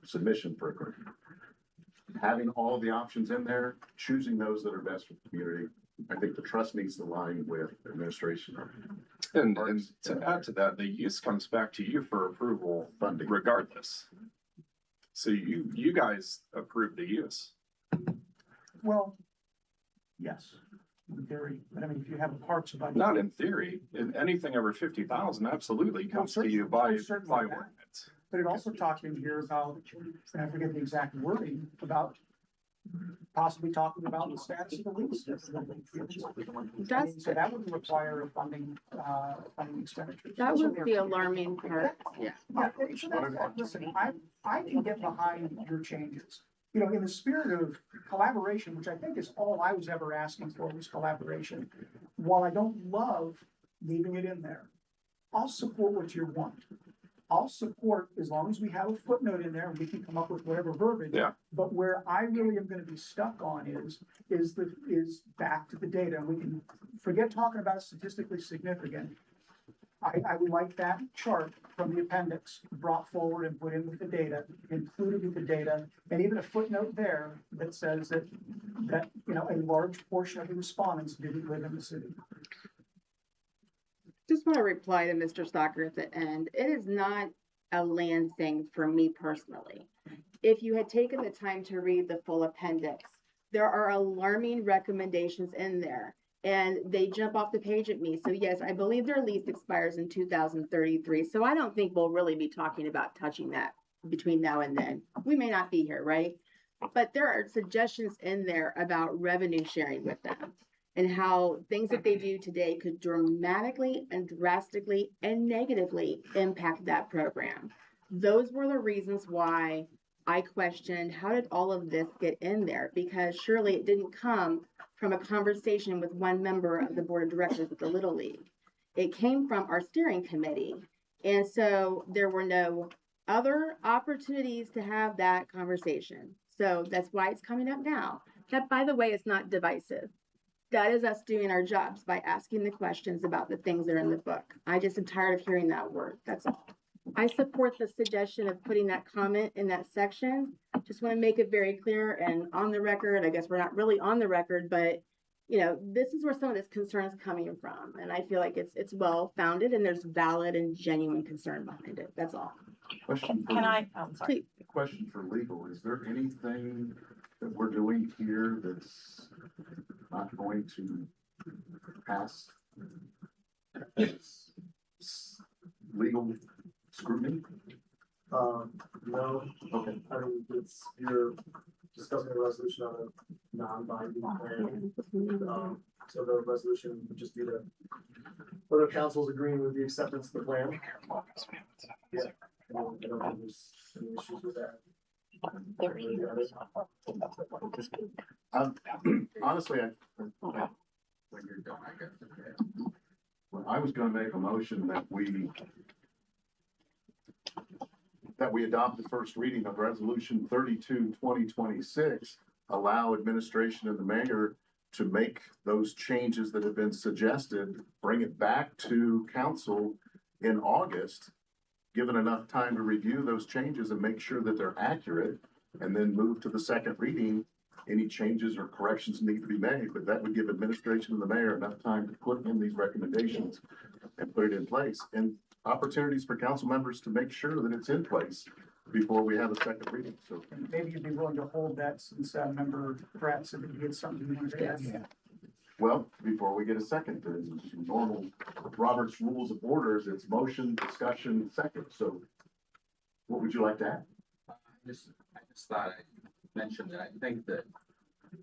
submission for a grant. Having all of the options in there, choosing those that are best for the community, I think the trust needs to align with administration. And to add to that, the use comes back to you for approval Funding. regardless. So you guys approve the use. Well, yes, in theory, but I mean, if you have a parks budget. Not in theory. Anything over 50,000 absolutely comes to you by ordinance. But it also talked in here about, and I forget the exact wording, about possibly talking about the status of the lease. So that would require a funding expenditure. That was the alarming part, yeah. Yeah, so listen, I can get behind your changes. In the spirit of collaboration, which I think is all I was ever asking for was collaboration. While I don't love leaving it in there, I'll support what you want. I'll support as long as we have a footnote in there and we can come up with whatever verbiage. Yeah. But where I really am going to be stuck on is back to the data. And we can forget talking about statistically significant. I would like that chart from the appendix brought forward and put in with the data, included with the data, and even a footnote there that says that a large portion of the respondents didn't live in the city. Just want to reply to Mr. Stocker at the end. It is not a land thing for me personally. If you had taken the time to read the full appendix, there are alarming recommendations in there and they jump off the page at me. So yes, I believe their lease expires in 2033. So I don't think we'll really be talking about touching that between now and then. We may not be here, right? But there are suggestions in there about revenue sharing with them and how things that they do today could dramatically and drastically and negatively impact that program. Those were the reasons why I questioned, how did all of this get in there? Because surely it didn't come from a conversation with one member of the board of directors of the Little League. It came from our steering committee. And so there were no other opportunities to have that conversation. So that's why it's coming up now. That, by the way, is not divisive. That is us doing our jobs by asking the questions about the things that are in the book. I just am tired of hearing that word. That's all. I support the suggestion of putting that comment in that section. Just want to make it very clear and on the record. I guess we're not really on the record, but you know, this is where some of this concern is coming from. And I feel like it's well founded and there's valid and genuine concern behind it. That's all. Question Can for, I, I'm sorry. question for legal, is there anything that we're doing here that's not going to pass legal scrutiny? No, Okay. I mean, you're discussing a resolution on a non-binding plan. So the resolution would just be whether council's agreeing with the acceptance of the plan. Yeah. I don't think there's any issues with that. Honestly, When you're done, I guess. I was gonna make a motion that we adopt the first reading of resolution 32, 2026, allow administration and the mayor to make those changes that have been suggested, bring it back to council in August, given enough time to review those changes and make sure that they're accurate, and then move to the second reading. Any changes or corrections need to be made, but that would give administration and the mayor enough time to put in these recommendations and put it in place, and opportunities for council members to make sure that it's in place before we have a second reading. So Maybe you'd be willing to hold that since member Pratt said that he had something he wanted to add. well, before we get a second, in normal Robert's Rules of Orders, it's motion, discussion, second. So what would you like to add? I just thought I'd mention that I think that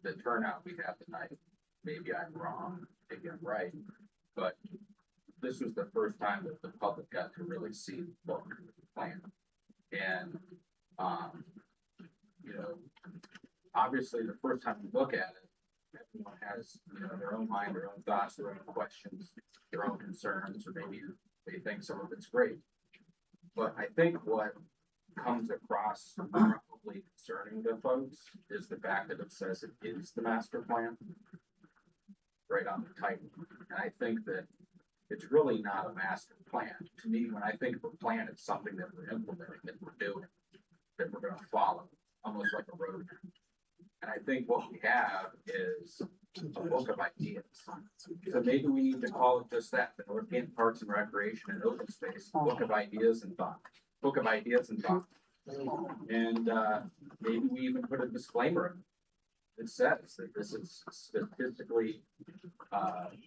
the turnout we have tonight, maybe I'm wrong, maybe I'm right, but this was the first time that the public got to really see the book plan. And, you know, obviously the first time you look at it, everyone has, you know, their own mind, their own thoughts, their own questions, their own concerns, or maybe they think some of it's great. But I think what comes across probably concerning to folks is the fact that it says it is the master plan right on the title. And I think that it's really not a master plan. To me, when I think of a plan, it's something that we're implementing, that we're doing, that we're gonna follow, almost like a roadmap. And I think what we have is a book of ideas. So maybe we need to call it just that, the North Canton Parks and Recreation and Open Space, Book of Ideas and Thought. Book of Ideas and Thought. And maybe we even put a disclaimer in it. It says that this is statistically,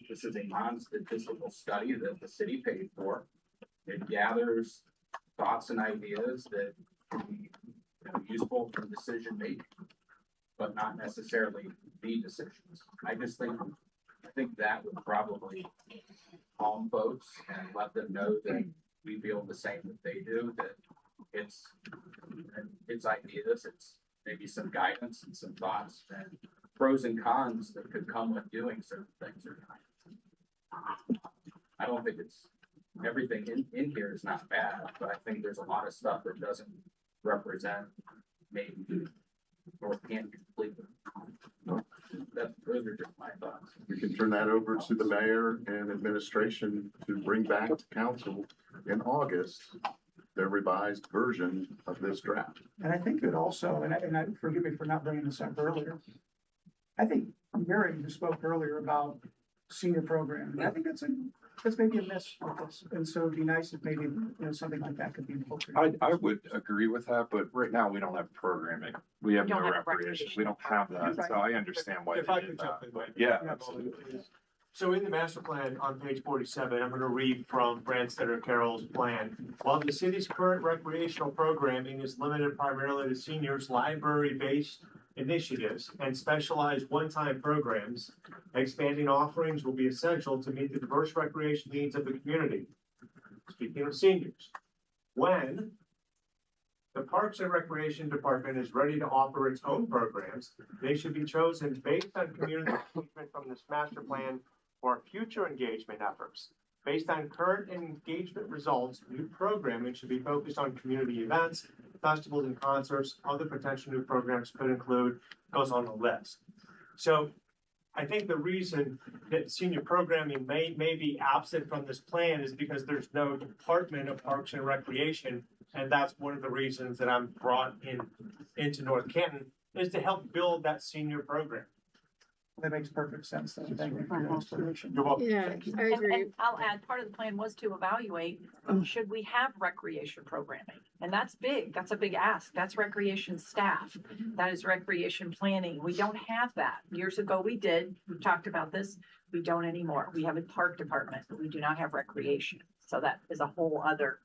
this is a non-statistical study that the city paid for. It gathers thoughts and ideas that can be, you know, useful for decision making, but not necessarily the decisions. I think that would probably calm folks and let them know that we feel the same that they do, that it's ideas, it's maybe some guidance and some thoughts and pros and cons that could come with doing certain things or not. I don't think it's, everything in here is not bad, but I think there's a lot of stuff that doesn't represent maybe North Canton completely. Those are just my thoughts. We can turn that over to the mayor and administration to bring back to council in August their revised version of this draft. And I think it also, and I forgive me for not bringing this up earlier. I think Mary, who spoke earlier about senior programming, I think that's maybe a miss with this. And so it'd be nice if maybe, you know, something like that could be incorporated. I would agree with that, but right now we don't have programming. We have no Don't have recreation. We don't have that. So I understand why If they I did could that. jump in. But yeah, absolutely. So in the master plan on page 47, I'm going to read from Branstetter Carroll's plan. While the city's current recreational programming is limited primarily to seniors' library-based initiatives and specialized one-time programs, expanding offerings will be essential to meet the diverse recreation needs of the community. Speaking of seniors, when the Parks and Recreation Department is ready to offer its own programs, they should be chosen based on community engagement from this master plan for future engagement efforts. Based on current engagement results, new programming should be focused on community events, festivals and concerts. Other potential new programs could include, goes on the list. So I think the reason that senior programming may be absent from this plan is because there's no Department of Parks and Recreation. And that's one of the reasons that I'm brought into North Canton, is to help build that senior program. That makes perfect sense. Then. Thank you for your explanation. You're welcome. Yeah, Thank you. I And agree. I'll add, part of the plan was to evaluate, should we have recreation programming? And that's big, that's a big ask, that's recreation staff, that is recreation planning, we don't have that. Years ago we did, we talked about this, we don't anymore, we have a park department, but we do not have recreation. So that is a whole other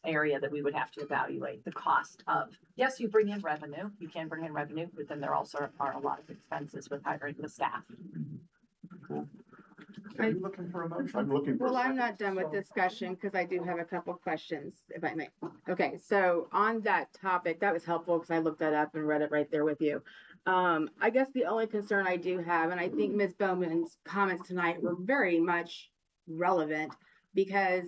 area that we would have to evaluate the cost of. Yes, you bring in revenue, you can bring in revenue, but then there also are a lot of expenses with hiring the staff. Are you looking for a motion? I'm looking for. a Well, I'm second. not done with discussion because I do have a couple questions, if I may. Okay, so on that topic, that was helpful because I looked that up and read it right there with you. I guess the only concern I do have, and I think Ms. Bowman's comments tonight were very much relevant because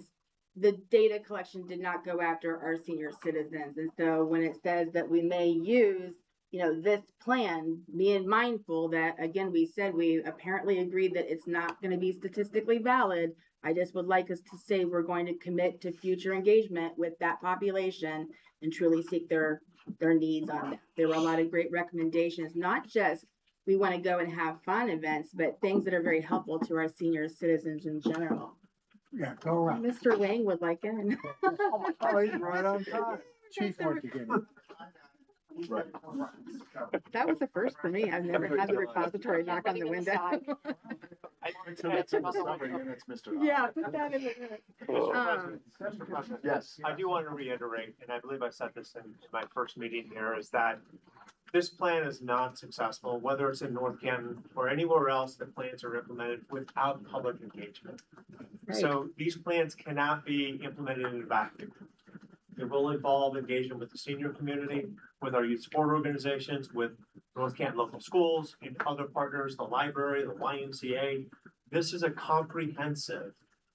the data collection did not go after our senior citizens. And so when it says that we may use, this plan, being mindful that, again, we said we apparently agreed that it's not going to be statistically valid. I just would like us to say we're going to commit to future engagement with that population and truly seek their needs on that. There were a lot of great recommendations, not just we want to go and have fun events, but things that are very helpful to our senior citizens in general. Yeah, go around. Mr. Wang would like in. Oh, he's right on time. Chief wants to get in. Right. That was a first for me. I've never had the repository knock on the window. So that's in the summary, and it's Mr. Yeah, put that in the minute. Yes. I do want to reiterate, and I believe I said this in my first meeting here, is that this plan is not successful, whether it's in North Canton or anywhere else that plans are implemented without public engagement. So these plans cannot be implemented in a vacuum. It will involve engagement with the senior community, with our youth sport organizations, with North Canton local schools and other partners, the library, the YMCA. This is a comprehensive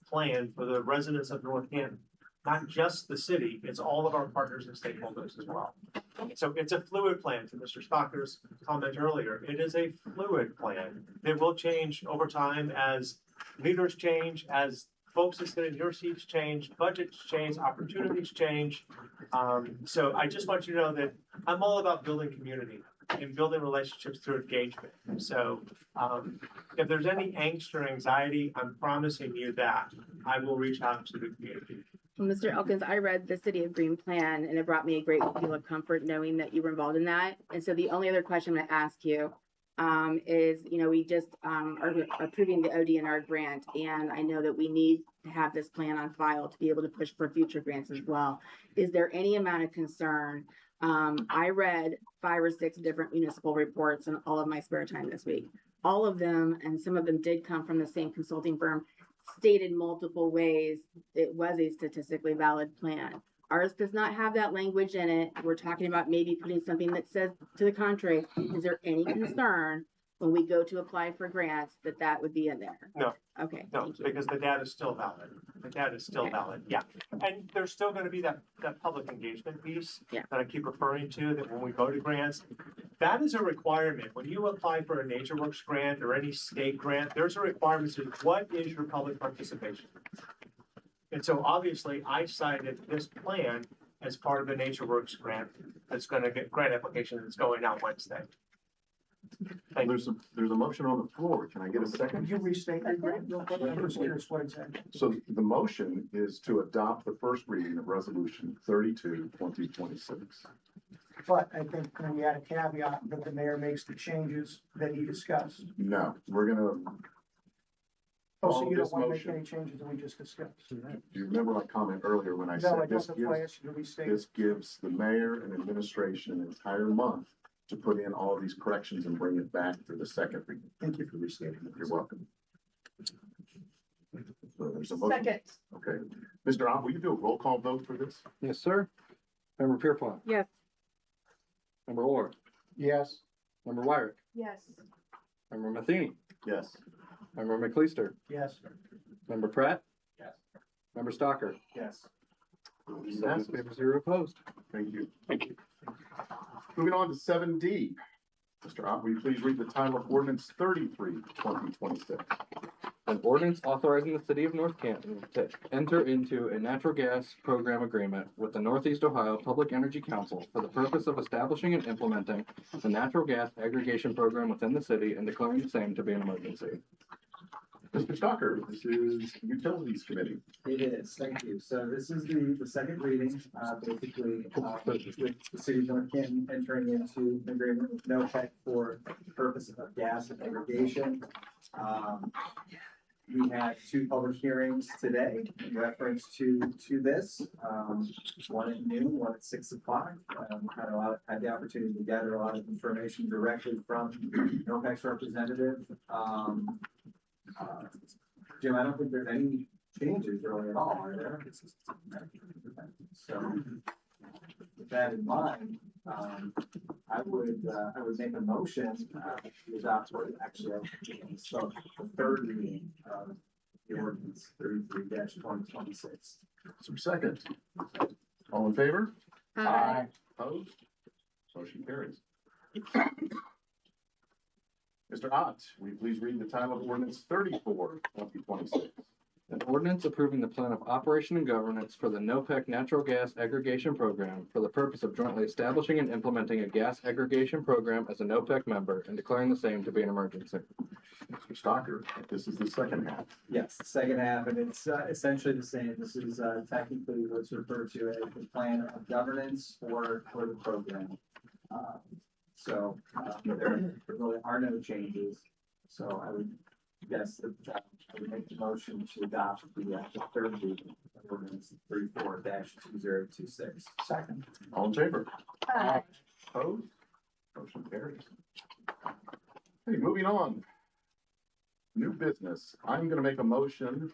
plan for the residents of North Canton, not just the city, it's all of our partners and stakeholders as well. So it's a fluid plan, to Mr. Stocker's comment earlier. It is a fluid plan. It will change over time as leaders change, as folks that sit in your seats change, budgets change, opportunities change. So I just want you to know that I'm all about building community and building relationships through engagement. So if there's any angst or anxiety, I'm promising you that I will reach out to the community. Well, Mr. Elkins, I read the City of Green Plan and it brought me a great deal of comfort knowing that you were involved in that. And so the only other question I'm going to ask you is, we just are approving the ODNR grant, and I know that we need to have this plan on file to be able to push for future grants as well. Is there any amount of concern? I read 5 or 6 different municipal reports in all of my spare time this week. All of them, and some of them did come from the same consulting firm, stated multiple ways it was a statistically valid plan. Ours does not have that language in it. We're talking about maybe putting something that says to the contrary. Is there any concern when we go to apply for grants that would be in there? No. Okay, No, thank you. because the data is still valid. The data is still valid, yeah. And there's still gonna be that public engagement piece Yeah. that I keep referring to, that when we go to grants, that is a requirement. When you apply for a NatureWorks grant or any state grant, there's a requirement to what is your public participation? And so obviously I cited this plan as part of the NatureWorks grant that's gonna get grant application that's going out Wednesday. Thank you. There's a motion on the floor. Can I get a Could second? you restate that, Greg, real quick? I'm just curious what exactly. So the motion is to adopt the first reading of resolution 32, 2026. But I think we add a caveat that the mayor makes the changes that he discussed. No, we're gonna. Oh, so follow you don't this want to make motion. any changes that we just discussed? Do you remember my comment earlier when I No, I said don't, this that's why I gives, asked you to restate. this gives the mayor and administration an entire month to put in all these corrections and bring it back for the second reading. Thank you for restating. You're welcome. So there's a motion. Second. Okay. Mr. Ott, will you do a roll call vote for this? Yes, sir. Member Pierpont, Yes. Member Orr, Yes. Member Wyrick, Yes. Member Matheny, Yes. Member McLeister, Yes. Member Pratt. Yes. Member Stocker. Yes. Seven in favor, 0 opposed. Thank you. Thank you. Moving on to 7D. Mr. Ott, will you please read the title of ordinance 33, 2026? An ordinance authorizing the city of North Canton to enter into a natural gas program agreement with the Northeast Ohio Public Energy Council for the purpose of establishing and implementing the natural gas aggregation program within the city and declaring the same to be an emergency. Mr. Stocker, this is Utilities Committee. It is, thank you. So this is the second reading, basically, with the city of North Canton entering into an agreement with NOPEC for the purpose of gas aggregation. We had two public hearings today in reference to this, one at noon, one at 6 o'clock. Had the opportunity to gather a lot of information directly from NOPEC's representative. Jim, I don't think there's any changes really at all, are there? So with that in mind, I would make a motion to adopt what actually it's the third reading of the ordinance 33-2026. Some second. All in favor? Aye. Opposed? Motion carries. Mr. Ott, will you please read the title of ordinance 34, 2026? An ordinance approving the plan of operation and governance for the NOPEC natural gas aggregation program for the purpose of jointly establishing and implementing a gas aggregation program as a NOPEC member and declaring the same to be an emergency. Mr. Stocker, this is the second half. Yes, the second half, and it's essentially the same. This is technically what's referred to as the plan of governance for the program. So there really are no changes. So I would guess that I would make the motion to adopt the third reading of ordinance 34-2026. Second. All in favor? Aye. Opposed? Motion carries. Okay, moving on. New business. I'm going to make a motion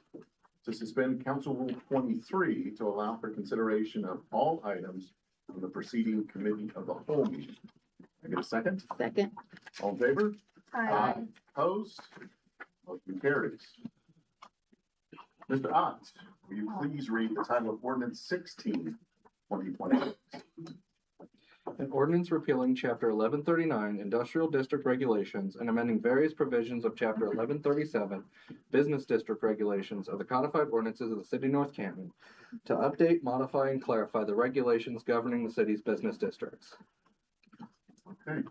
to suspend Council Rule 23 to allow for consideration of all items from the preceding committee of the whole meeting. Can I get a second? Second. All in favor? Aye. Opposed? Motion carries. Mr. Ott, will you please read the title of ordinance 16, 2026? An ordinance repealing Chapter 1139 Industrial District Regulations and amending various provisions of Chapter 1137 Business District Regulations of the codified ordinances of the City of North Canton to update, modify, and clarify the regulations governing the city's business districts. Okay,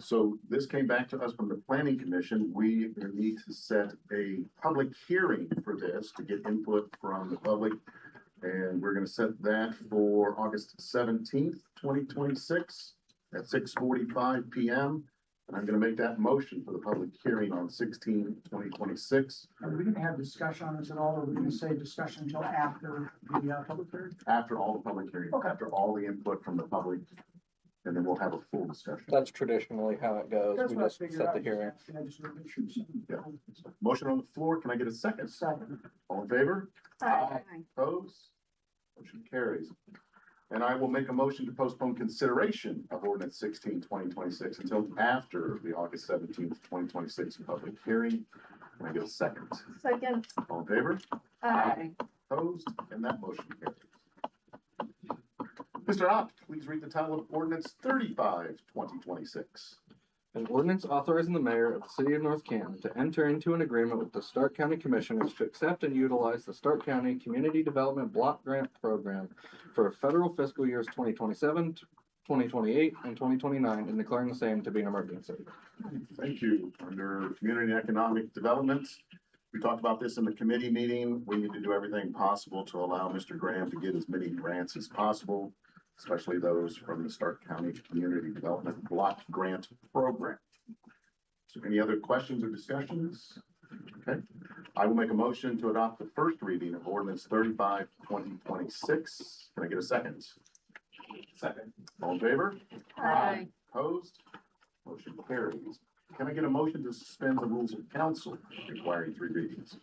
so this came back to us from the Planning Commission. We need to set a public hearing for this to get input from the public. And we're going to set that for August 17th, 2026 at 6:45 p.m. And I'm going to make that motion for the public hearing on 16/2026. Are we gonna have discussion on this at all, or are we gonna say discussion until after the public hearing? After all the public hearings, Okay. after all the input from the public, and then we'll have a full discussion. That's traditionally how it goes. That's We what I just figured set out. the hearing. I just wanted to make sure. Yeah. Motion on the floor. Can I get a second? Second. All in favor? Aye. Opposed? Motion carries. And I will make a motion to postpone consideration of ordinance 16, 2026 until after the August 17th, 2026 public hearing. Can I get a second? Second. All in favor? Aye. Opposed? And that motion carries. Mr. Ott, please read the title of ordinance 35, 2026. An ordinance authorizing the mayor of the city of North Canton to enter into an agreement with the Stark County Commissioners to accept and utilize the Stark County Community Development Block Grant Program for federal fiscal years 2027, 2028, and 2029, and declaring the same to be an emergency. Thank you. Under Community and Economic Development, we talked about this in the committee meeting. We need to do everything possible to allow Mr. Graham to get as many grants as possible, especially those from the Stark County Community Development Block Grant Program. So any other questions or discussions? Okay. I will make a motion to adopt the first reading of ordinance 35, 2026. Can I get a second? Second. All in favor? Aye. Opposed? Motion carries. Can I get a motion to suspend the rules of council requiring 3 readings?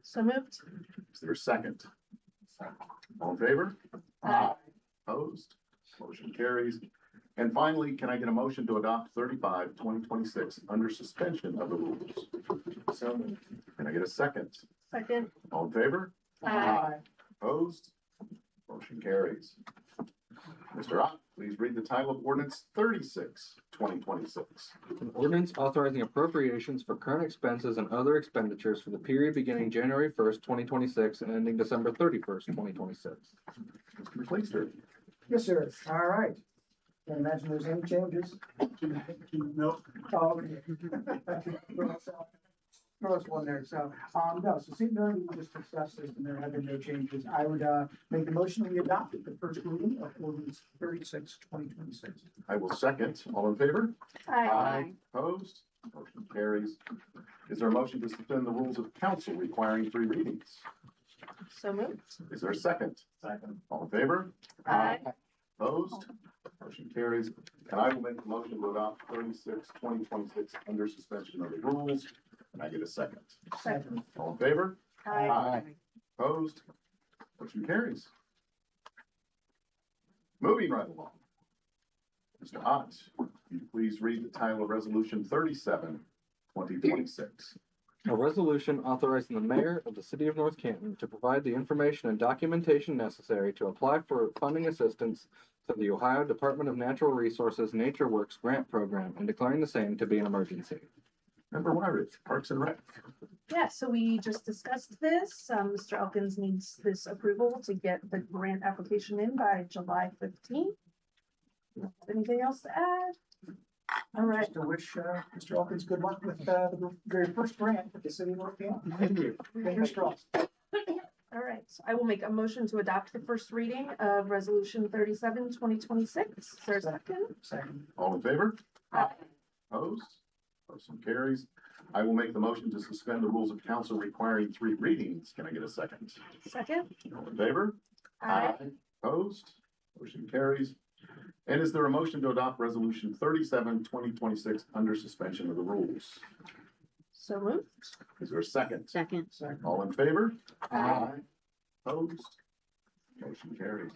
So moved. Is there a second? All in favor? Aye. Opposed? Motion carries. And finally, can I get a motion to adopt 35, 2026 under suspension of the rules? So moved. Can I get a second? Mr. Ott, please read the title of ordinance 36, 2026. An ordinance authorizing appropriations for current expenses and other expenditures for the period beginning January 1st, 2026 and ending December 31st, 2026. Mr. McLeister. Yes, sir. All right. Can't imagine there's any changes. Nope. Oh, okay. Throw us one there. So, no, so seeing none, we just discussed this and there have been no changes. I would, make the motion we adopted the first reading of ordinance 36, 2026. I will second. All in favor? Aye. Opposed? Motion carries. Is there a motion to suspend the rules of council requiring 3 readings? So moved. Is there a second? Second. All in favor? Aye. Opposed? Motion carries. And I will make the motion to adopt 36, 2026 under suspension of the rules. And I get a second. Second. All in favor? Aye. Opposed? Motion carries. Moving right along. Mr. Ott, will you please read the title of resolution 37, 2026. A resolution authorizing the mayor of the city of North Canton to provide the information and documentation necessary to apply for funding assistance to the Ohio Department of Natural Resources Nature Works grant program and declaring the same to be an emergency. Member Wyrick, Parks and Rec. Yeah, so we just discussed this. Mr. Elkins needs this approval to get the grant application in by July 15th. Anything else to add? All right. Just to wish, Mr. Elkins good luck with, the very first grant for the city of North Canton. Thank you. Fingers crossed. All right, so I will make a motion to adopt the first reading of resolution 37, 2026. Is there a second? Second. All in favor? Aye. Opposed? Motion carries. I will make the motion to suspend the rules of council requiring 3 readings. Can I get a second? Second? All in favor? Aye. Opposed? Motion carries. And is there a motion to adopt resolution 37, 2026 under suspension of the rules? So moved. Uh, Is there a second? Second. Second. All in favor? Aye. Opposed? Motion carries.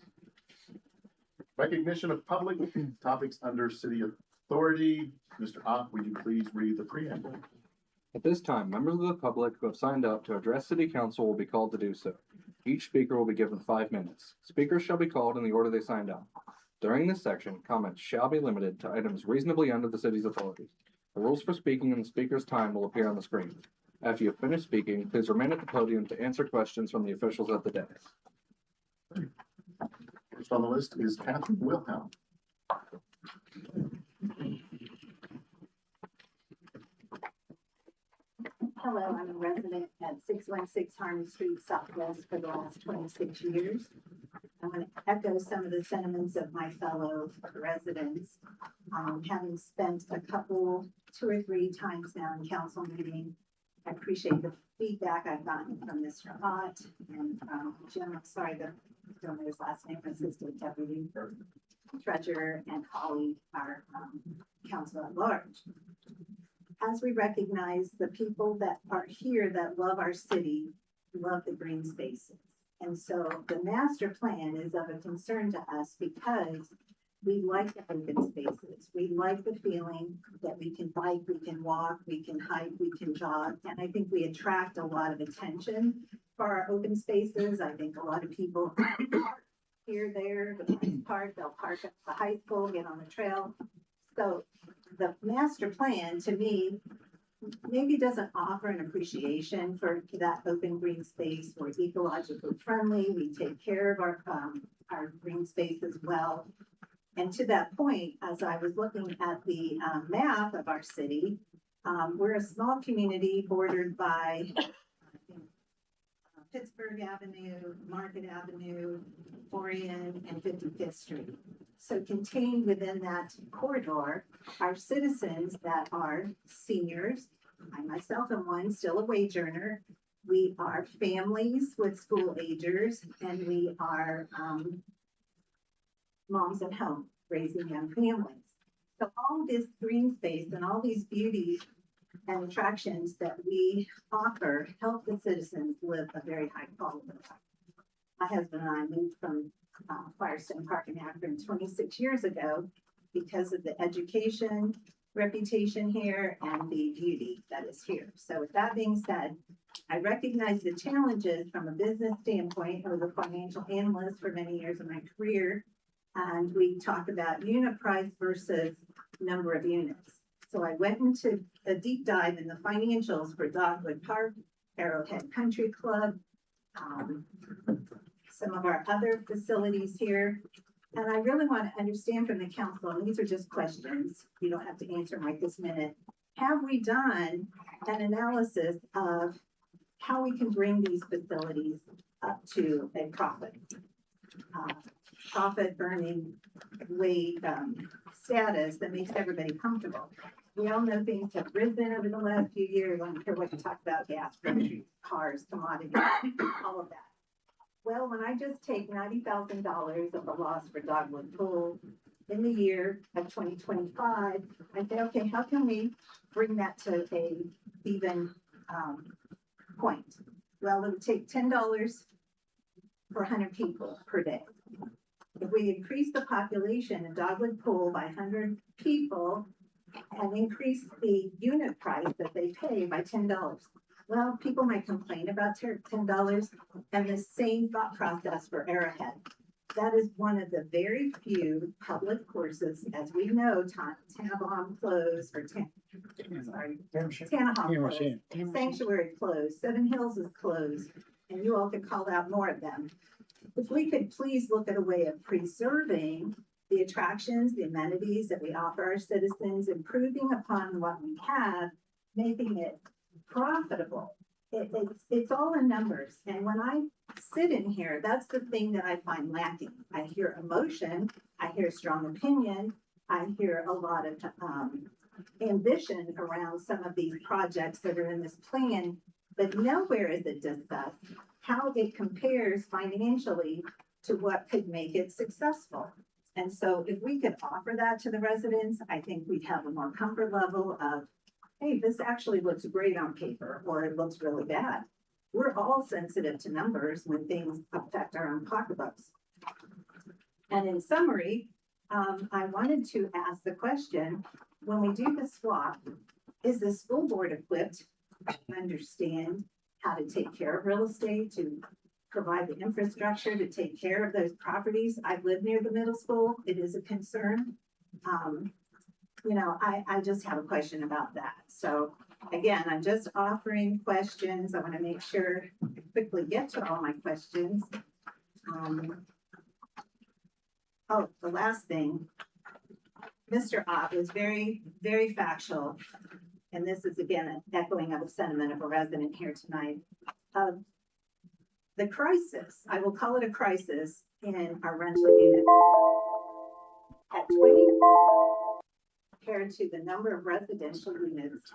Recognition of public topics under city authority. Mr. Ott, would you please read the preamble? At this time, members of the public who have signed up to address city council will be called to do so. Each speaker will be given 5 minutes. Speakers shall be called in the order they signed up. During this section, comments shall be limited to items reasonably under the city's authority. The rules for speaking and the speaker's time will appear on the screen. After you have finished speaking, please remain at the podium to answer questions from the officials at the dais. First on the list is Catherine Wilhelm. Hello, I'm a resident at 616 Harmon Street Southwest for the last 26 years. I want to echo some of the sentiments of my fellow residents. Having spent a couple, 2 or 3 times now in council meeting, I appreciate the feedback I've gotten from Mr. Ott and Jim, I'm sorry, I don't know his last name, Assistant Deputy Treasurer, and Holly, our council at large. As we recognize the people that are here that love our city, love the green spaces. And so the master plan is of a concern to us because we like the open spaces. We like the feeling that we can bike, we can walk, we can hike, we can jog. And I think we attract a lot of attention for our open spaces. I think a lot of people park here, there, the park, they'll park at the high school, get on the trail. So the master plan, to me, maybe doesn't offer an appreciation for that open green space. We're ecologically friendly. We take care of our green space as well. And to that point, as I was looking at the map of our city, we're a small community bordered by Pittsburgh Avenue, Market Avenue, Orion, and 55th Street. So contained within that corridor are citizens that are seniors. I myself am one, still a wage earner. We are families with school agers, and we are moms at home raising young families. So all this green space and all these beauties and attractions that we offer help the citizens live a very high quality life. My husband and I moved from Firestone Park in Akron 26 years ago because of the education, reputation here, and the beauty that is here. So with that being said, I recognize the challenges from a business standpoint. I was a financial analyst for many years of my career, And we talked about unit price versus number of units. So I went into a deep dive in the financials for Dogwood Park, Arrowhead Country Club, some of our other facilities here. And I really want to understand from the council, and these are just questions, you don't have to answer them right this minute. Have we done an analysis of how we can bring these facilities up to a profit? Profit earning way status that makes everybody comfortable. We all know things have risen over the last few years. I don't care what you talk about, gas, groceries, cars, commodities, all of that. Well, when I just take $90,000 of the loss for Dogwood Pool in the year of 2025, I say, okay, how can we bring that to a even point? Well, it would take $10 for 100 people per day. If we increase the population in Dogwood Pool by 100 people and increase the unit price that they pay by $10, well, people might complain about $10, and the same thought process for Arrowhead. That is one of the very few public courses, as we know, Tanahawk closed, or Tanahawk closed, Sanctuary closed, Seven Hills is closed, and you all could call out more of them. If we could please look at a way of preserving the attractions, the amenities that we offer our citizens, improving upon what we have, making it profitable. It's all in numbers. And when I sit in here, that's the thing that I find lacking. I hear emotion, I hear strong opinion, I hear a lot of ambition around some of these projects that are in this plan, but nowhere is it discussed how it compares financially to what could make it successful. And so if we could offer that to the residents, I think we'd have a more comfort level of, hey, this actually looks great on paper, or it looks really bad. We're all sensitive to numbers when things affect our own pocketbooks. And in summary, I wanted to ask the question, when we do the swap, is the school board equipped to understand how to take care of real estate, to provide the infrastructure to take care of those properties? I live near the middle school. It is a concern. You know, I just have a question about that. So again, I'm just offering questions. I want to make sure I quickly get to all my questions. Oh, the last thing, Mr. Ott was very, very factual. And this is again, an echoing of the sentiment of a resident here tonight. The crisis, I will call it a crisis, in our rental unit. At 20, compared to the number of residential units.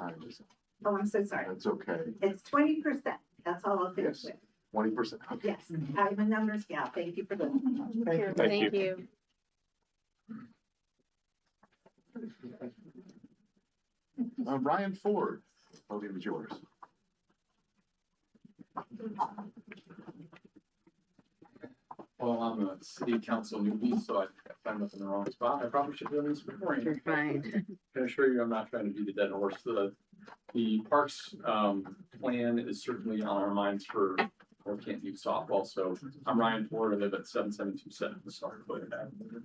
Oh, I'm so sorry. That's okay. It's 20%. That's all I'll finish with. 20%. Yes, I'm a numbers gal. Thank you for listening. Thank you. Ryan Ford, podium is yours. Well, I'm a city council newbie, so I found up in the wrong spot. I probably should do this before. You're fine. Can assure you I'm not trying to beat a dead horse. The parks plan is certainly on our minds for North Canton Youth Softball. So I'm Ryan Ford. I live at 7727 Starkwood Avenue.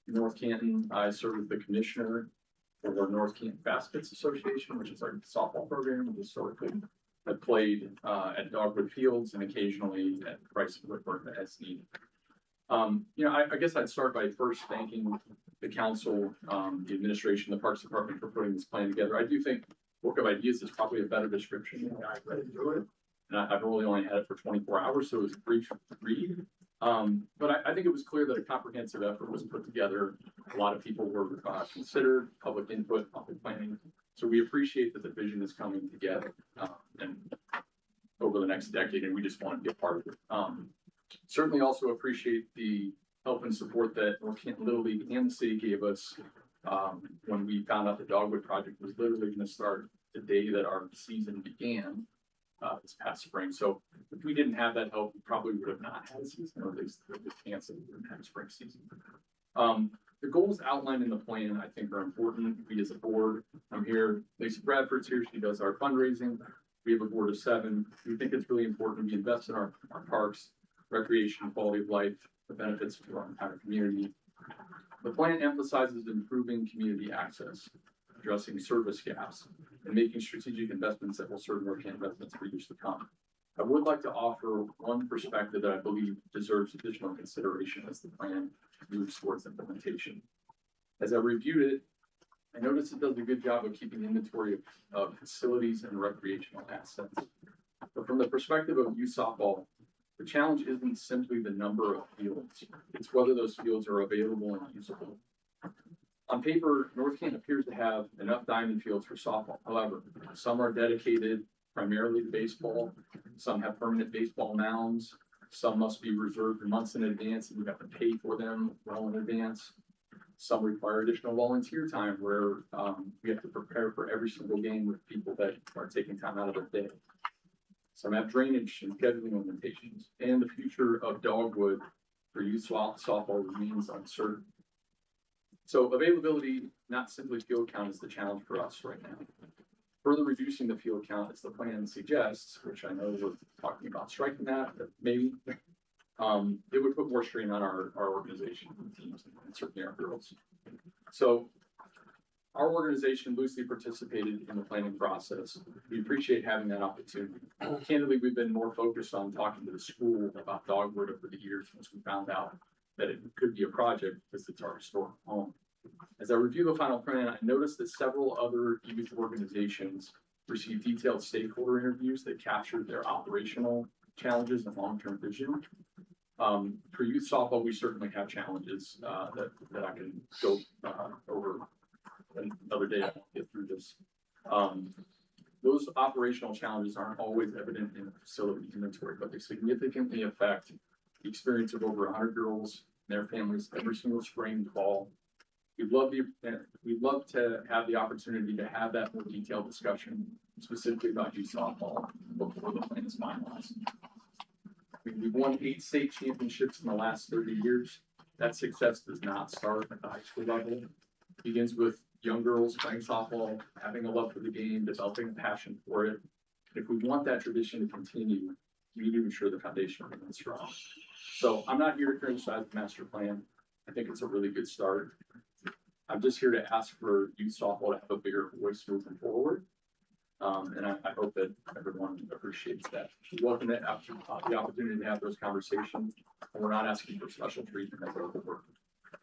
North Canton, I serve as the commissioner for the North Canton Baskets Association, which is our softball program. Historically, I played at Dogwood Fields and occasionally at Price Woodward as needed. You know, I guess I'd start by first thanking the council, the administration, the Parks Department for putting this plan together. I do think Book of Ideas is probably a better description than I read through it. And I've really only had it for 24 hours, so it was a brief read. But I think it was clear that a comprehensive effort was put together. A lot of people were considered, public input, public planning. So we appreciate that the vision is coming together and over the next decade, and we just want to be a part of it. Certainly also appreciate the help and support that North Canton Little League and the city gave us when we found out the Dogwood project was literally going to start the day that our season began this past spring. So if we didn't have that help, we probably would have not had a season, or at least the chance that we would have a spring season. The goals outlined in the plan, I think, are important. We as a board, I'm here, Lisa Bradford's here, she does our fundraising. We have a board of 7. We think it's really important we invest in our parks, recreation, quality of life, the benefits to our entire community. The plan emphasizes improving community access, addressing service gaps, and making strategic investments that will serve North Canton residents for years to come. I would like to offer one perspective that I believe deserves additional consideration as the plan moves towards implementation. As I reviewed it, I noticed it does a good job of keeping inventory of facilities and recreational assets. But from the perspective of youth softball, the challenge isn't simply the number of fields, it's whether those fields are available and usable. On paper, North Canton appears to have enough diamond fields for softball. However, some are dedicated primarily to baseball, some have permanent baseball mounds, some must be reserved months in advance, and we have to pay for them well in advance. Some require additional volunteer time where we have to prepare for every single game with people that are taking time out of their day. Some have drainage and scheduling limitations, and the future of Dogwood for youth softball remains uncertain. So availability, not simply field count, is the challenge for us right now. Further reducing the field count, as the plan suggests, which I know we're talking about striking that, but maybe, it would put more strain on our organization and teams, and certainly our girls. So our organization loosely participated in the planning process. We appreciate having that opportunity. Candidly, we've been more focused on talking to the school about Dogwood over the years once we found out that it could be a project because it's our historic home. As I review the final plan, I noticed that several other youth organizations received detailed stakeholder interviews that captured their operational challenges and long-term vision. For youth softball, we certainly have challenges that I can go over another day. I won't get through this. Those operational challenges aren't always evident in the facility inventory, but they significantly affect the experience of over 100 girls and their families every single spring and fall. We'd love to have the opportunity to have that more detailed discussion, specifically about youth softball, before the plan is finalized. We've won 8 state championships in the last 30 years. That success does not start at the high school level. It begins with young girls playing softball, having a love for the game, developing a passion for it. If we want that tradition to continue, we need to ensure the foundation remains strong. So I'm not here to criticize the master plan. I think it's a really good start. I'm just here to ask for youth softball to have a bigger voice moving forward. And I hope that everyone appreciates that. We welcome the opportunity to have those conversations. And we're not asking for special treatment as our board.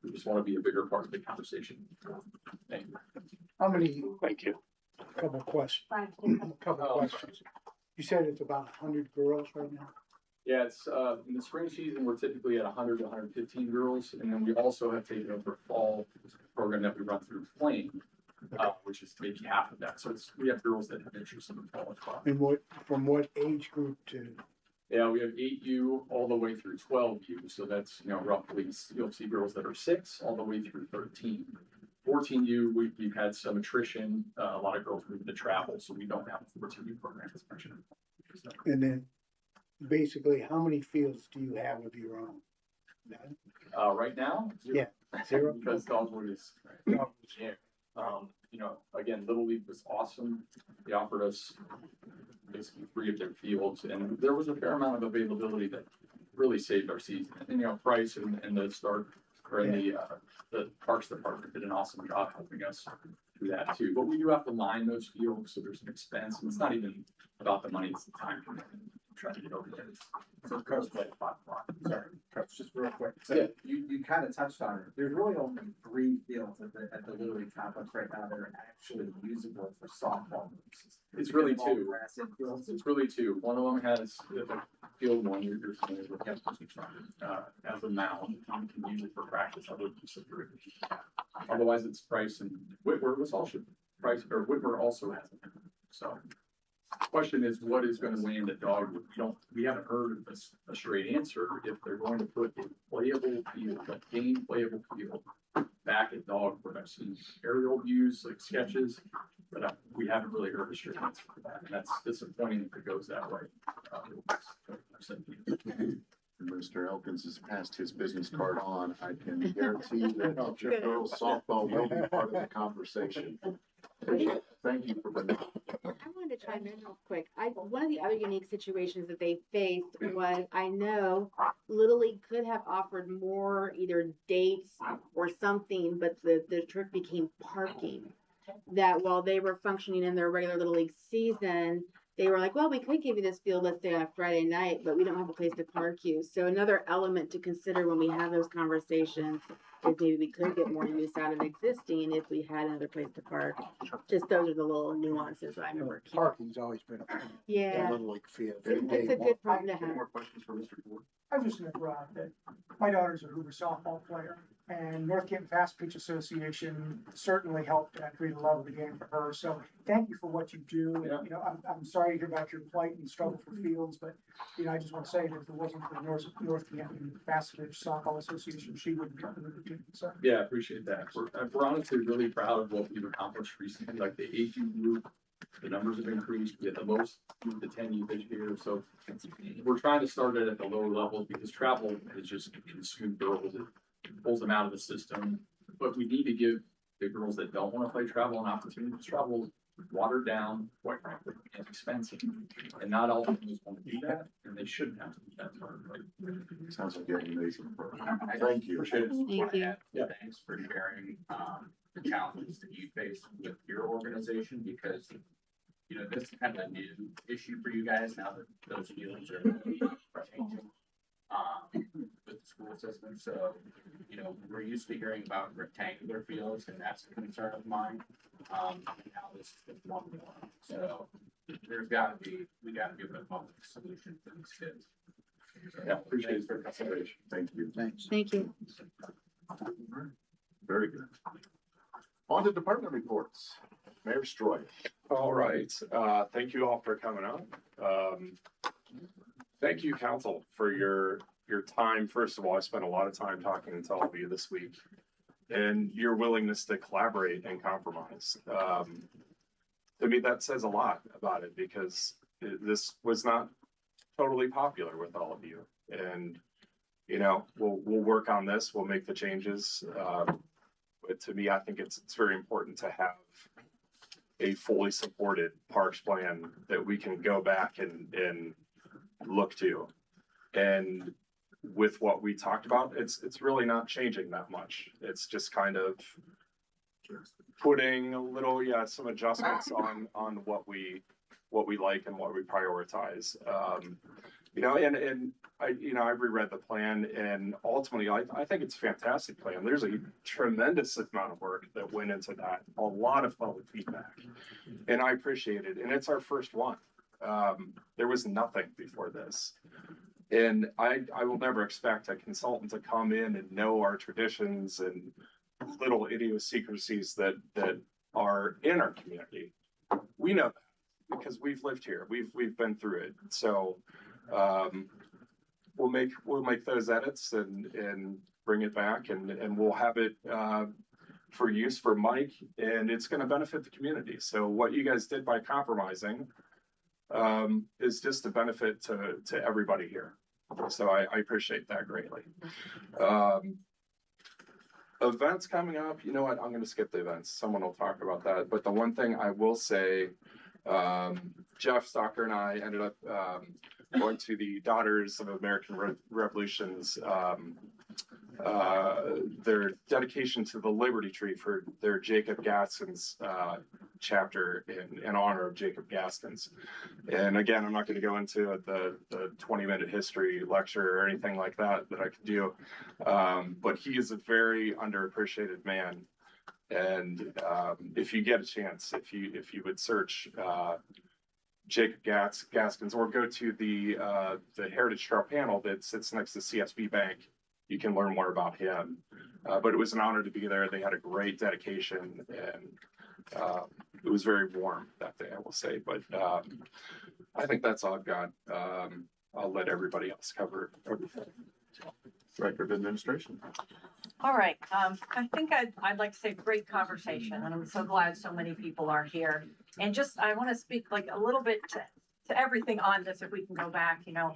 We just want to be a bigger part of the conversation. Thank you. How many? Thank you. Couple questions. Questions. You said it's about 100 girls right now? Yeah, it's in the spring season, we're typically at 100 to 115 girls. And then we also have taken over a fall program that we run through Flame, which is maybe half of that. So we have girls that have interest in the fall as well. And from what age group to? Yeah, we have 8U all the way through 12U. So that's, roughly, you'll see girls that are 6 all the way through 13. 14U, we've had some attrition, a lot of girls moving to travel, so we don't have a 14U program as much. So. And then basically, how many fields do you have of your own? None? Right now? 0. Yeah, 0. Because Dogwood is, right. Yeah. Again, Little League was awesome. They offered us basically 3 of their fields, and there was a fair amount of availability that really saved our season. And, Price and the start, or in the Parks Department did an awesome job helping us do that too. But we do have to line those fields, so there's an expense, and it's not even about the money, it's the time commitment. Trying to get over there. So Coach, sorry, Coach, just real quick. So you kind of touched on it. There's really only 3 fields at the Little League complex right now that are actually usable for softball. It's really 2. It's really 2. One of them has the field one you're familiar with, as a mound. You can use it for practice. Otherwise, it's Price and Whitmer was also Price, or Whitmer also has it. So. The question is, what is going to land at Dogwood? We haven't heard a straight answer if they're going to put a playable field, a game playable field back at Dogwood. I've seen aerial views, like sketches, but we haven't really heard a straight answer for that. And that's disappointing if it goes that way. Mr. Elkins has passed his business card on. I can guarantee that future girls softball will be part of the conversation. Thank you for bringing. I wanted to chime in real quick. One of the other unique situations that they faced was, I know Little League could have offered more either dates or something, but the trick became parking. That while they were functioning in their regular Little League season, they were like, well, we could give you this field, let's say on a Friday night, but we don't have a place to park you. So another element to consider when we have those conversations is maybe we could get more use out of existing if we had another place to park. Just those are the little nuances I remember. Parking's always been a problem. Yeah. Little League field. It's a good problem to Any have. more questions for Mr. Ford? I was just gonna throw out that my daughter's a Hoover softball player, and North Canton Fast Pitch Association certainly helped create a love of the game for her. So thank you for what you do. And, you know, I'm sorry to hear about your plight and struggle for fields, but, you know, I just want to say that if it wasn't for North Canton Fast Pitch Softball Association, she wouldn't be on the team. So. Yeah, I appreciate that. We're honestly really proud of what we've accomplished recently, like the AQ group. The numbers have increased. We had the most youth to 10 youth this year. So we're trying to start it at the lower levels because travel is just consumed girls. It pulls them out of the system. But we need to give the girls that don't want to play travel an opportunity. Because travel is watered down, quite frankly, and expensive. And not all of them want to do that, and they shouldn't have to do that. Sounds like you're an amazing program. Thank you. Appreciate it. Thank you. Yeah, thanks for sharing the challenges that you face with your organization, because you know this is kind of a new issue for you guys now that those fields are changing with the school system. So you know we're used to hearing about rectangular fields, and that's a concern of mine. And now this is one more. So we got to be able to come up with a solution for these kids. Yeah, appreciate it for consideration. Thank you. Thanks. Thank you. Very good. On to department reports. Mayor Stroy. All right, thank you all for coming out. Thank you, council, for your time. First of all, I spent a lot of time talking to all of you this week, and your willingness to collaborate and compromise. To me, that says a lot about it, because this was not totally popular with all of you. And, you know, we'll work on this, we'll make the changes. But to me, I think it's very important to have a fully supported parks plan that we can go back and look to. And with what we talked about, it's really not changing that much. It's just kind of putting a little, some adjustments on what we like and what we prioritize. You know, and I've reread the plan, and ultimately I think it's a fantastic plan. There's a tremendous amount of work that went into that, a lot of public feedback, and I appreciate it. And it's our first one. There was nothing before this. And I will never expect a consultant to come in and know our traditions and little idiosyncrasies that are in our community. We know that because we've lived here. We've been through it. So we'll make those edits and bring it back, and we'll have it for use for Mike, and it's going to benefit the community. So what you guys did by compromising is just a benefit to everybody here. So I appreciate that greatly. Events coming up, you know what, I'm going to skip the events. Someone will talk about that. But the one thing I will say, Jeff Stocker and I ended up going to the Daughters of American Revolution's their dedication to the Liberty Tree for their Jacob Gaskins chapter in honor of Jacob Gaskins. And again, I'm not going to go into the 20-minute history lecture or anything like that I could do, but he is a very underappreciated man. And if you get a chance, if you would search Jacob Gaskins, or go to the Heritage Trail panel that sits next to CSB Bank, you can learn more about him. But it was an honor to be there. They had a great dedication, and it was very warm that day, I will say. But I think that's all I've got. I'll let everybody else cover everything. Director of Administration. All right, I think I'd like to say great conversation, and I'm so glad so many people are here. And just, I want to speak like a little bit to everything on this, if we can go back, you know.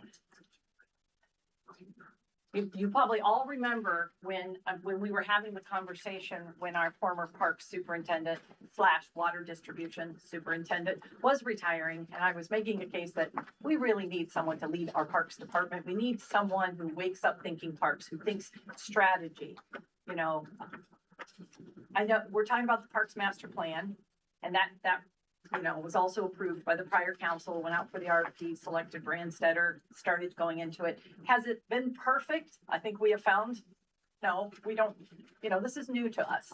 You probably all remember when we were having the conversation when our former park superintendent / water distribution superintendent was retiring, and I was making a case that we really need someone to lead our parks department. We need someone who wakes up thinking parks, who thinks strategy. You know, I know we're talking about the Parks Master Plan, and that was also approved by the prior council, went out for the RFP, selected Brandstetter, started going into it. Has it been perfect? I think we have found, no, we don't, this is new to us.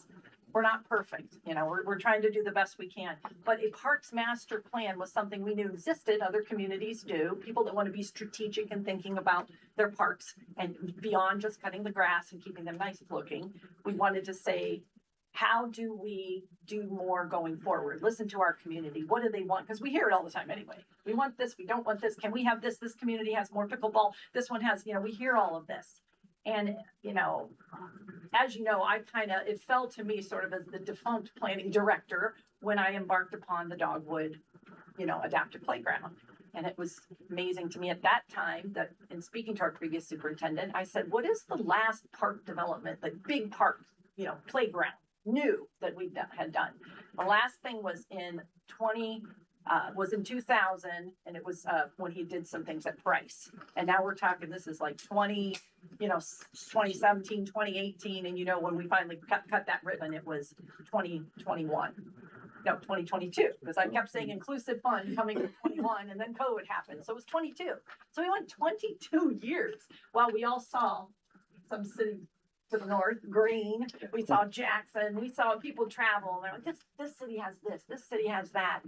We're not perfect, we're trying to do the best we can. But a Parks Master Plan was something we knew existed, other communities do, people that want to be strategic and thinking about their parks and beyond just cutting the grass and keeping them nice looking. We wanted to say, how do we do more going forward? Listen to our community. What do they want? Because we hear it all the time anyway. We want this, we don't want this. Can we have this? This community has more pickleball. This one has, we hear all of this. And, as you know, it fell to me sort of as the defunct planning director when I embarked upon the Dogwood, adaptive playground. And it was amazing to me at that time that in speaking to our previous superintendent, I said, what is the last park development, like big park, playground? New that we had done. The last thing was in 2000, and it was when he did some things at Price. And now we're talking, this is like 2017, 2018, and when we finally cut that ribbon, it was 2021. No, 2022, because I kept saying inclusive fund coming to 21, and then COVID happened, so it was 22. So we went 22 years while we all saw some city to the north, green. We saw Jackson. We saw people travel. And they're like, this city has this city has that,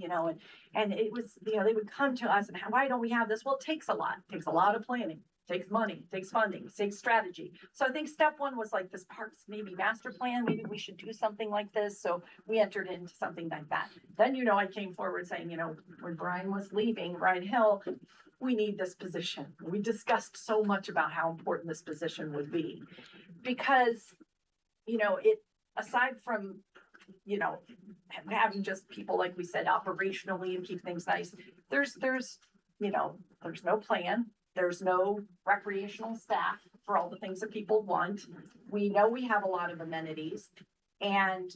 and it was, they would come to us and why don't we have this? Well, it takes a lot. It takes a lot of planning. It takes money. It takes funding. It takes strategy. So I think step one was like this parks maybe master plan. Maybe we should do something like this. So we entered into something like that. Then, I came forward saying, when Brian was leaving, Brian Hill, we need this position. We discussed so much about how important this position would be. Because, it aside from, having just people, like we said, operationally and keep things nice, there's no plan. There's no recreational staff for all the things that people want. We know we have a lot of amenities, and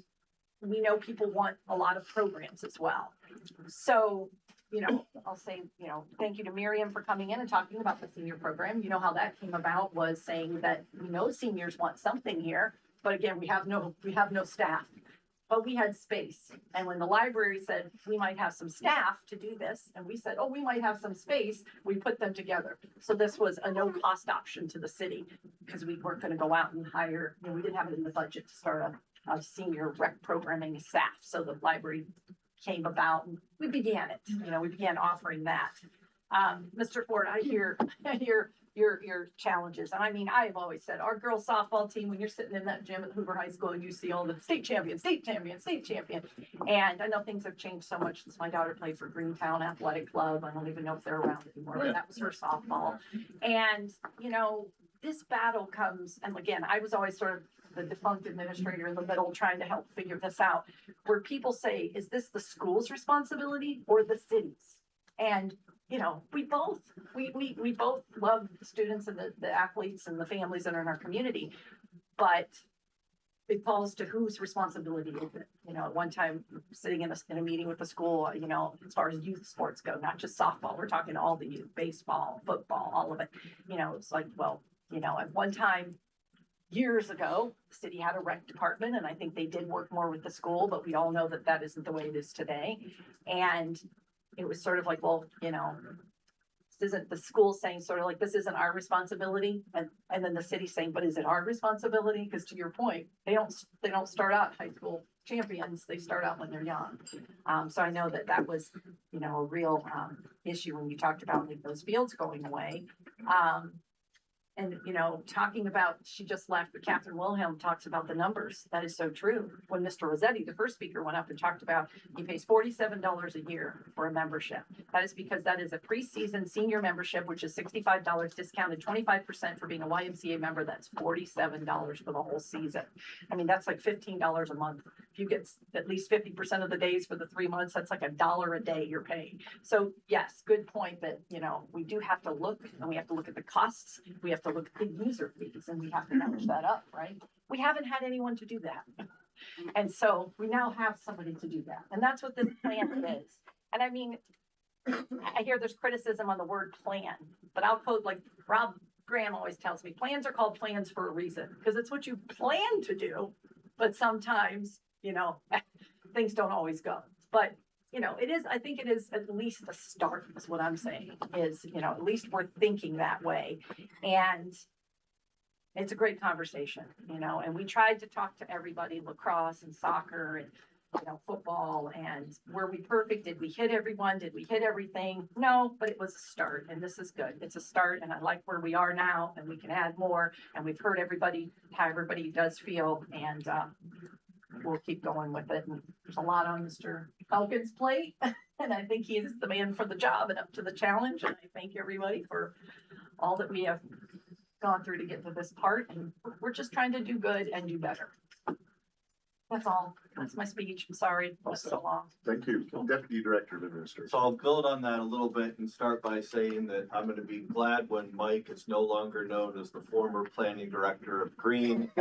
we know people want a lot of programs as well. So, I'll say, thank you to Miriam for coming in and talking about the senior program. How that came about was saying that seniors want something here, but again, we have no staff, but we had space. And when the library said we might have some staff to do this, and we said, oh, we might have some space, we put them together. So this was a no cost option to the city because we weren't going to go out and hire, we didn't have it in the budget to start a senior rec programming staff. So the library came about, and we began it, we began offering that. Mr. Ford, I hear your challenges. And I mean, I've always said our girls softball team, when you're sitting in that gym at Hoover High School and you see all the state champion. And I know things have changed so much since my daughter played for Greentown Athletic Club. I don't even know if they're around anymore, but that was her softball. And, this battle comes, and again, I was always sort of the defunct administrator in the middle trying to help figure this out, where people say, is this the school's responsibility or the city's? And we both love the students and the athletes and the families that are in our community, but it falls to whose responsibility is it? At one time, sitting in a meeting with the school, as far as youth sports go, not just softball, we're talking all the youth, baseball, football, all of it. It's like, well, at one time, years ago, the city had a rec department, and I think they did work more with the school, but we all know that that isn't the way it is today. And it was sort of like, well, this isn't the school saying sort of like, this isn't our responsibility. And then the city saying, but is it our responsibility? Because to your point, they don't start out high school champions. They start out when they're young. So I know that was, a real issue when you talked about like those fields going away. And, talking about, she just left, but Catherine Wilhelm talks about the numbers. That is so true. When Mr. Rossetti, the first speaker, went up and talked about, he pays $47 a year for a membership. That is because that is a preseason senior membership, which is $65 discounted, 25% for being a YMCA member. That's $47 for the whole season. I mean, that's like $15 a month. If you get at least 50% of the days for the 3 months, that's like $1 a day you're paying. So yes, good point that, we do have to look, and we have to look at the costs. We have to also look at the user fees, and we have to match that up, right? We haven't had anyone to do that. And so we now have somebody to do that, and that's what this plan is. And I mean, I hear there's criticism on the word plan, but I'll quote like Rob Graham always tells me, plans are called plans for a reason, because it's what you plan to do, but sometimes, you know, things don't always go. But, you know, it is, I think it is at least a start, is what I'm saying, is, you know, at least we're thinking that way. And it's a great conversation, you know, and we tried to talk to everybody, lacrosse and soccer and, you know, football, and were we perfect? Did we hit everyone? Did we hit everything? No, but it was a start, and this is good. It's a start, and I like where we are now, and we can add more, and we've heard everybody, how everybody does feel, and we'll keep going with it. And there's a lot on Mr. Elkin's plate, and I think he is the man for the job and up to the challenge, and I thank everybody for all that we have gone through to get to this part, and we're just trying to do good and do better. That's all. That's my speech. I'm sorry. That's so long. Thank you. Deputy Director of Administration. So I'll build on that a little bit and start by saying that I'm going to be glad when Mike is no longer known as the former planning director of Green.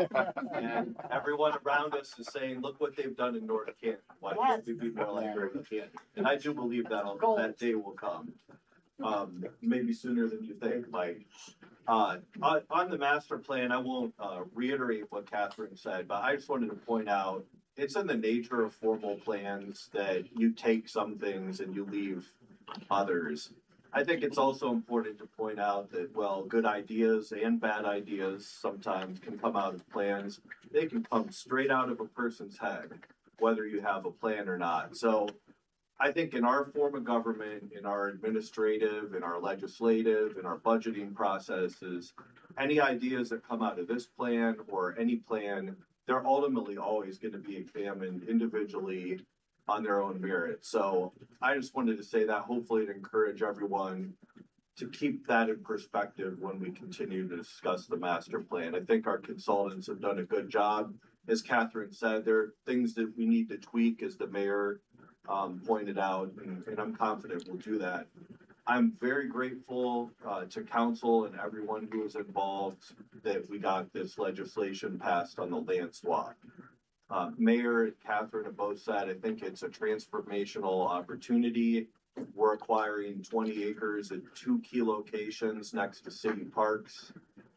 And everyone around us is saying, look what they've done in North Canton. Why can't we be more like North Canton? And I do believe that day will come. Maybe sooner than you think, Mike. On the master plan, I won't reiterate what Catherine said, but I just wanted to point out, it's in the nature of formal plans that you take some things and you leave others. I think it's also important to point out that, well, good ideas and bad ideas sometimes can come out of plans. They can come straight out of a person's head, whether you have a plan or not. So I think in our form of government, in our administrative, in our legislative, in our budgeting processes, any ideas that come out of this plan or any plan, they're ultimately always going to be examined individually on their own merit. So I just wanted to say that, hopefully to encourage everyone to keep that in perspective when we continue to discuss the master plan. I think our consultants have done a good job. As Catherine said, there are things that we need to tweak, as the mayor pointed out, and I'm confident we'll do that. I'm very grateful to council and everyone who was involved that we got this legislation passed on the land swap. Mayor and Catherine have both said, I think it's a transformational opportunity. We're acquiring 20 acres at 2 key locations next to city parks.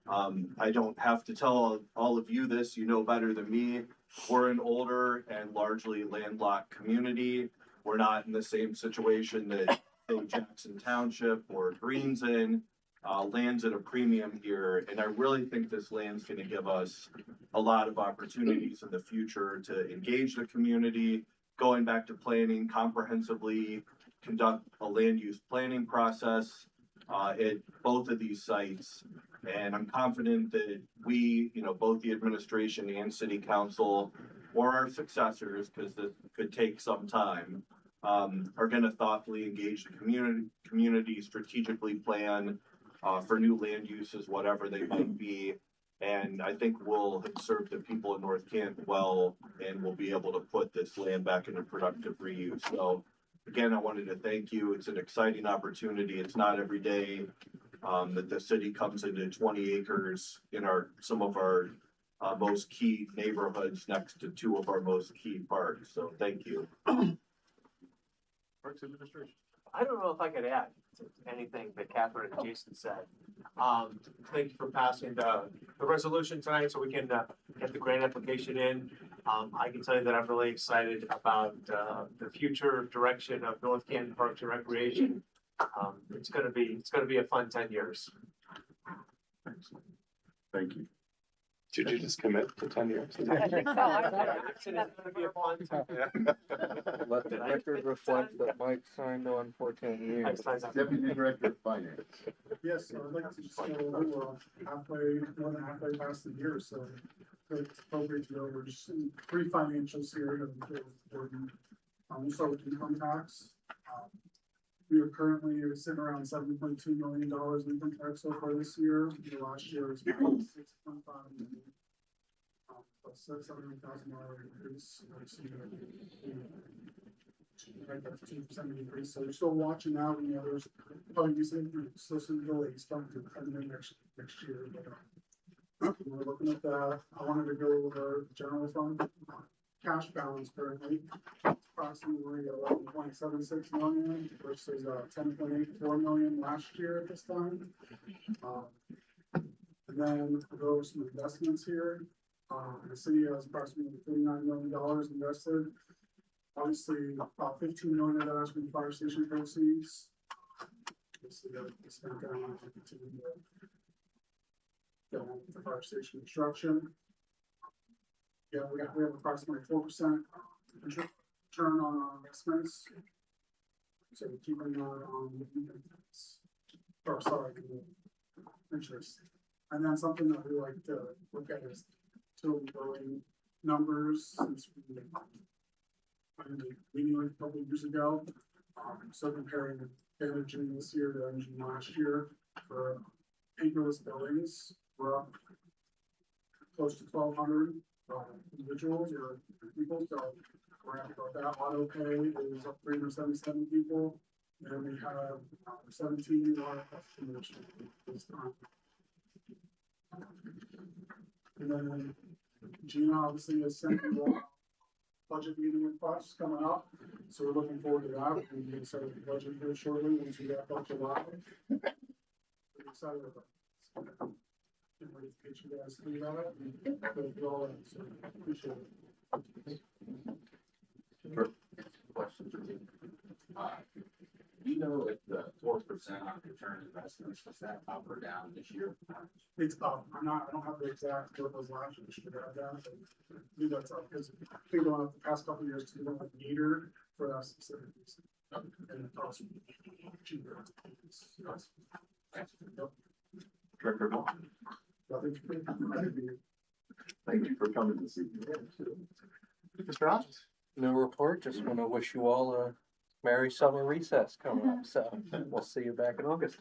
I don't have to tell all of you this, you know better than me. We're an older and largely landlocked community. We're not in the same situation that Jackson Township or Green's in. Land's at a premium here, and I really think this land's going to give us a lot of opportunities in the future to engage the community, going back to planning, comprehensively conduct a land use planning process at both of these sites. And I'm confident that we, you know, both the administration and city council, or our successors, because this could take some time, are going to thoughtfully engage the community, strategically plan for new land uses, whatever they might be. And I think we'll have served the people in North Canton well, and we'll be able to put this land back into productive reuse. So again, I wanted to thank you. It's an exciting opportunity. It's not every day that the city comes into 20 acres in some of our most key neighborhoods next to 2 of our most key parks. So thank you. Parks Administration. I don't know if I could add to anything that Catherine and Jason said. Thank you for passing the resolution tonight so we can get the grant application in. I can tell you that I'm really excited about the future direction of North Canton Parks and Recreation. It's gonna be a fun 10 years. Excellent. Thank you. Did you just commit to 10 years? I think so. It's gonna be a fun 10 years. Let the record reflect that Mike signed on for 10 years. Deputy Director of Finance. Yes, so I'd like to just go more than halfway past the year, so it's appropriate to go over just 3 financials here. We'll start with income tax. We are currently sitting around $7.2 million in income tax so far this year. The last year was $6.5 million. Plus $700,000 increase. right, that's 2% increase, so we're still watching that, and there's probably be still some delays coming in next year, but, we're looking at that. I wanted to go over the general fund cash balance currently, approximately 11.76 million versus 10.84 million last year at this time. And then there were some investments here. The city has approximately $39 million invested. Obviously, about 15 million of that is from fire station proceeds. Obviously, it's not going to continue the fire station construction. Yeah, we have approximately 4% return on our investments. So we're keeping on interest. And then something that we like to look at is utility billing numbers since we a couple of years ago. So comparing energy this year to energy last year for paperless billings, we're up close to 1,200 individuals or people. So we're happy about that. Auto pay is up 377 people. And we have 17 new auto customers this time. And then Gina obviously has sent you budget meeting requests coming up. So we're looking forward to that. We can set up the budget here shortly once we get up July. We're excited about it. Can't wait to get you guys through that. So appreciate it. Questions? Do you know if the 4% on return investments, is that up or down this year? It's up. I don't have the exact what was last year. Should have that. I think that's up because I think going up the past couple of years to go like meter for that specific reason. And it's also cheaper. Director Vaughn. Thank you for coming this evening. Mr. Hodges. No report, just want to wish you all a merry summer recess coming up, so we'll see you back in August.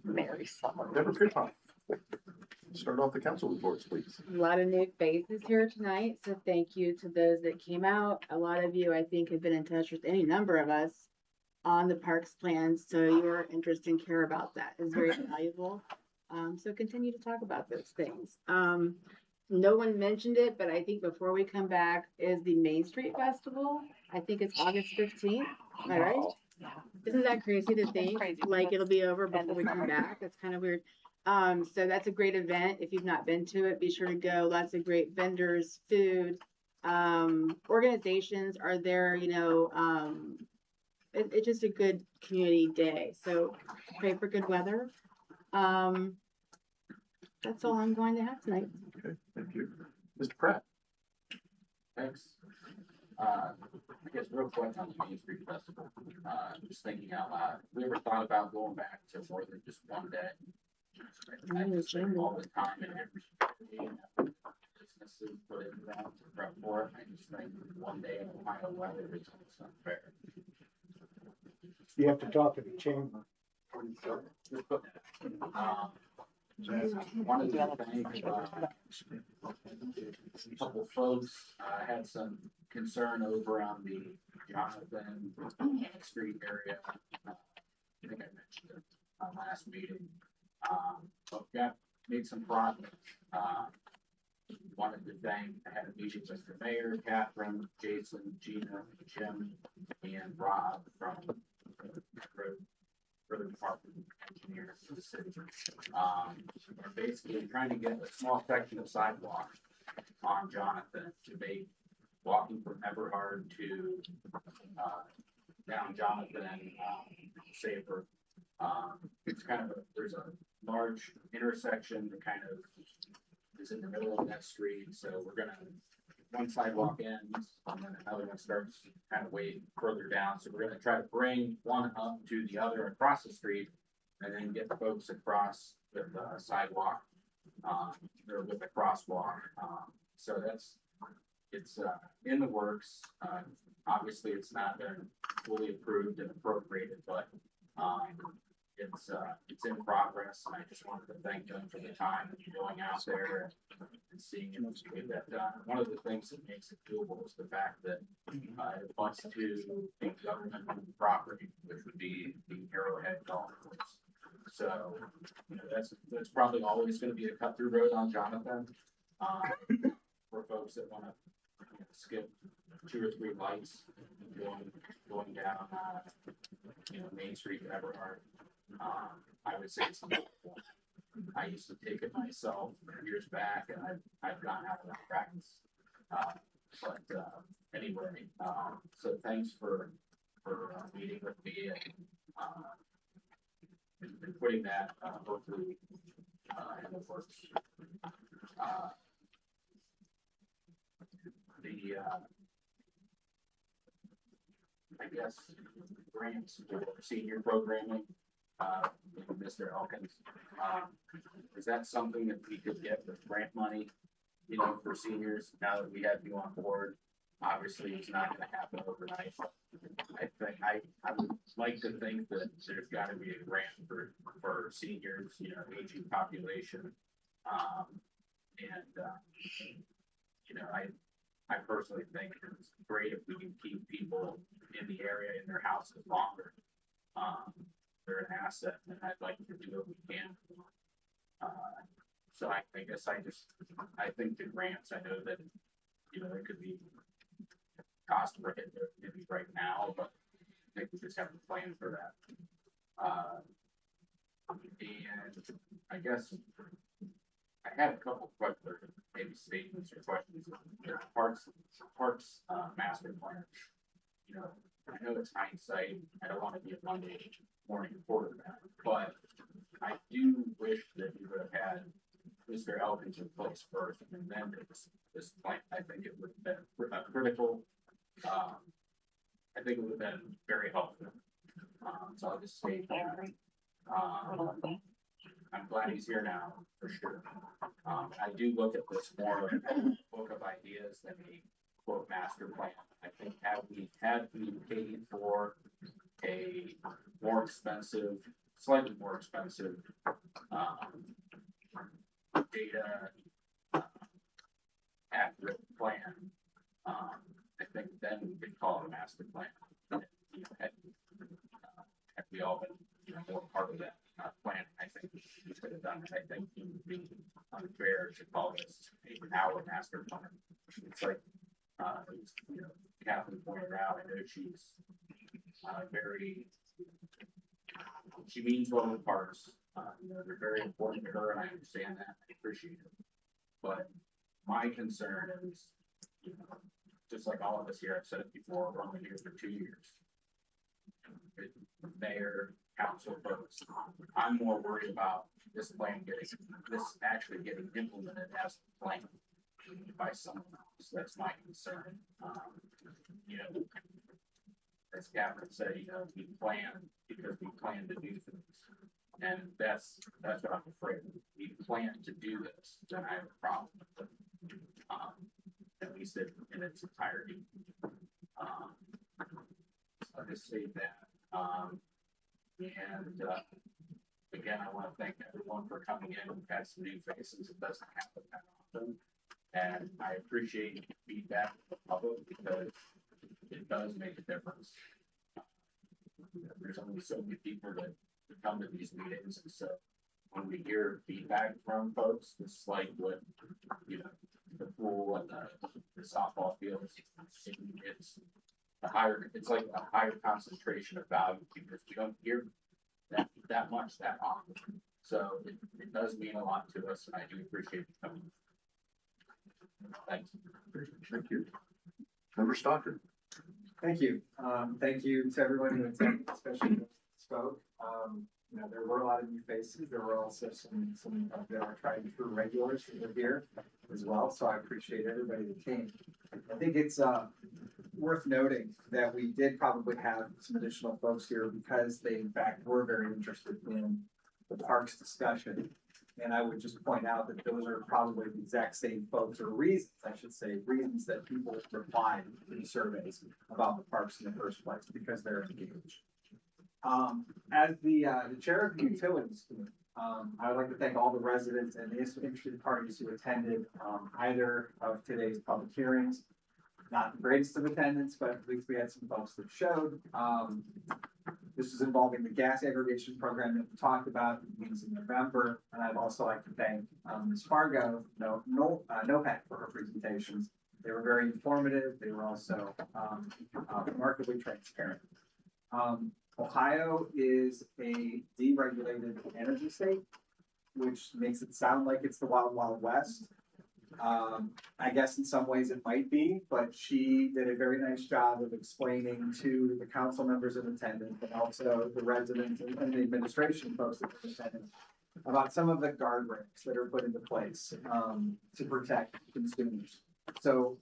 Merry summer. Never good time. Start off the council reports, please. A lot of new faces here tonight, so thank you to those that came out. A lot of you, I think, have been in touch with any number of us on the parks plans, so your interest and care about that is very valuable. So continue to talk about those things. No one mentioned it, but I think before we come back is the Main Street Festival. I think it's August 15th. Am I right? Yeah. Isn't that crazy to think? Crazy. Like it'll be over before we come back. That's kind of weird. So that's a great event. If you've not been to it, be sure to go. Lots of great vendors, food, organizations are there, it's just a good community day. So pray for good weather. That's all I'm going to have tonight. Okay, thank you. Mr. Pratt. Thanks. I guess real quick on the Main Street Festival, just thinking out loud, have we ever thought about going back to more than just one day? I just think all the time and every businesses put in that to prep for it. I just think one day in Ohio weather is just unfair. You have to talk to the chamber. Wanted to thank a couple folks. Had some concern over on the Jonathan Street area. I think I mentioned it on last meeting. But made some progress. Wanted to thank, I had a meeting with the mayor, Catherine, Jason, Gina, Jim, and Rob from for the department engineers for the city. We're basically trying to get a small section of sidewalk on Jonathan to make walking from Everhard to down Jonathan safer. It's kind of there's a large intersection that kind of is in the middle of that street, so we're gonna one sidewalk ends and then another one starts kind of way further down. So we're gonna try to bring one up to the other across the street and then get folks across with the sidewalk or with the crosswalk. So it's in the works. Obviously it's not been fully approved and appropriated, but it's in progress, and I just wanted to thank them for the time and going out there and seeing it get that done. One of the things that makes it doable is the fact that, it butts to a government property, which would be the Arrowhead Golf Course. So, you know, that's probably always gonna be a cut through road on Jonathan, for folks that wanna skip 2 or 3 lights going down, you know, Main Street, Everhart. I would say it's, I used to take it myself years back, and I've gotten out of that practice. Anyway, so thanks for meeting with me and putting that, hopefully, in the works. I guess grants for senior programming, Mr. Elkins, is that something that we could get with grant money, you know, for seniors, now that we have you on board? Obviously, it's not gonna happen overnight, but I think, I would like to think that there's gotta be a grant for seniors, you know, aging population. You know, I personally think it's great if we can keep people in the area in their houses longer. They're an asset, and I'd like to do what we can. So I guess I think the grants, I know that, you know, it could be cost prohibitive maybe right now, but I think we just have to plan for that. And I guess I had a couple questions, maybe statements or questions. The parks master plan. You know, I know it's hindsight. I don't want to be a Monday morning report of that, but I do wish that we would have had Mr. Elkins in place first, and then this plan. I think it would have been critical. I think it would have been very helpful. So I'll just say that. I'm glad he's here now, for sure. I do look at this more of a book of ideas than a quote master plan. I think had we paid for a more expensive, slightly more expensive, data accurate plan, I think then we could call it a master plan. You know, had we all been, you know, more part of that plan, I think we could have done it. I think it would be unfair to call this our master plan. It's like, you know, Catherine pointed out, I know she's she means well with parks. You know, they're very important to her, and I understand that. I appreciate it. But my concern is, you know, just like all of us here, I've said it before, we're only here for 2 years. Mayor, council folks, I'm more worried about this actually getting implemented as a plan by someone else. That's my concern. You know, as Catherine said, you know, we plan because we plan to do things. And that's what I'm afraid of. We plan to do this, then I have a problem with it. At least in its entirety. So I'll just say that. Again, I want to thank everyone for coming in. We've had some new faces. It doesn't happen that often. And I appreciate feedback from the public because it does make a difference. There's only so many people that come to these meetings, and so when we hear feedback from folks, it's like what, you know, the pool and the softball fields, it's like a higher concentration of value because we don't hear that much that often. So it does mean a lot to us, and I do appreciate you coming. Thanks. Thank you. Member Stockard. Thank you. Thank you to everyone who attended, especially those who spoke. You know, there were a lot of new faces. There were also some of the tried and true regulars that were here as well. So I appreciate everybody that came. I think it's worth noting that we did probably have some additional folks here because they, in fact, were very interested in the parks discussion. And I would just point out that those are probably the exact same folks, or reasons, I should say, reasons that people replied to the surveys about the parks in the first place, because they're engaged. As the chair of the utilities committee, I would like to thank all the residents and the interested parties who attended, either of today's public hearings. Not the greatest of attendance, but at least we had some folks that showed. This is involving the gas aggregation program that we talked about, meetings in November. And I'd also like to thank Ms. Fargo, NOPEC for her presentations. They were very informative. They were also remarkably transparent. Ohio is a deregulated energy state, which makes it sound like it's the Wild Wild West. I guess in some ways it might be, but she did a very nice job of explaining to the council members in attendance and also the residents and the administration folks that were in attendance about some of the guardrails that are put into place to protect consumers. So,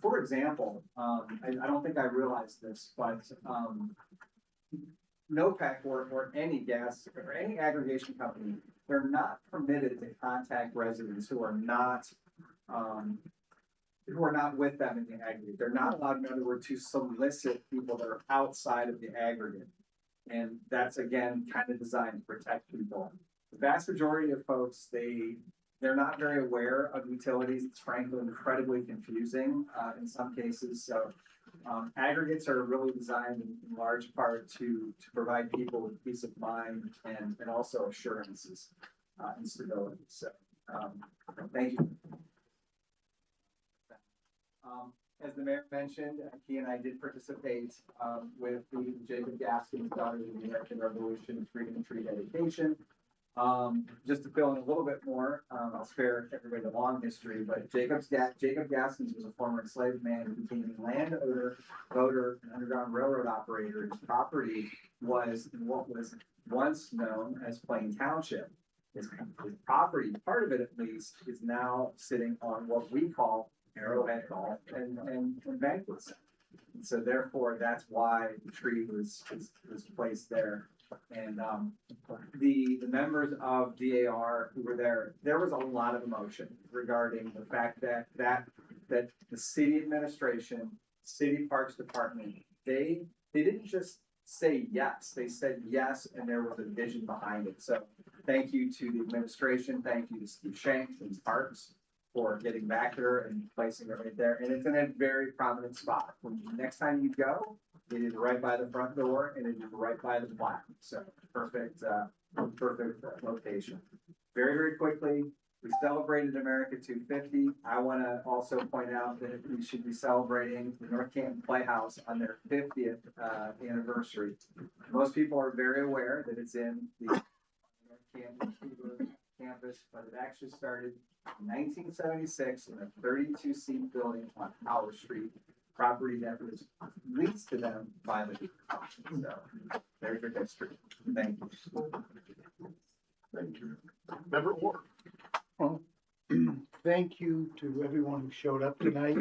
for example, I don't think I realized this, but NOPEC or any gas or any aggregation company, they're not permitted to contact residents who are not with them in the aggregate. They're not allowed, in other words, to solicit people that are outside of the aggregate. And that's, again, kind of designed to protect people. The vast majority of folks, they're not very aware of utilities. It's frankly incredibly confusing in some cases. So aggregates are really designed in large part to provide people with peace of mind and also assurances and stability. So thank you. As the mayor mentioned, he and I did participate with the Jacob Gaskin's Daughters of the American Revolution Freedom and Tree dedication. Just to fill in a little bit more, I'll spare everybody the long history, but Jacob Gaskins was a former enslaved man who became a landowner, voter, and Underground Railroad operator. His property was in what was once known as Plain Township. His property, part of it at least, is now sitting on what we call Arrowhead Golf and Banquet Center. And so therefore, that's why the tree was placed there. And the members of DAR who were there was a lot of emotion regarding the fact that the city administration, city parks department, they didn't just say yes, they said yes, and there was a vision behind it. So thank you to the administration, thank you to Steve Shanks and Parks for getting back there and placing it right there. And it's in a very prominent spot. When next time you go, it is right by the front door and it is right by the plaque. So perfect location. Very, very quickly, we celebrated America 250. I want to also point out that we should be celebrating the North Canton Playhouse on their 50th anniversary. Most people are very aware that it's in the North Canton campus, but it actually started in 1976 in a 32-seat building on Howard Street, property that was leased to them by the so there's your history. Thank you. Thank you. Member Orr. Well, thank you to everyone who showed up tonight.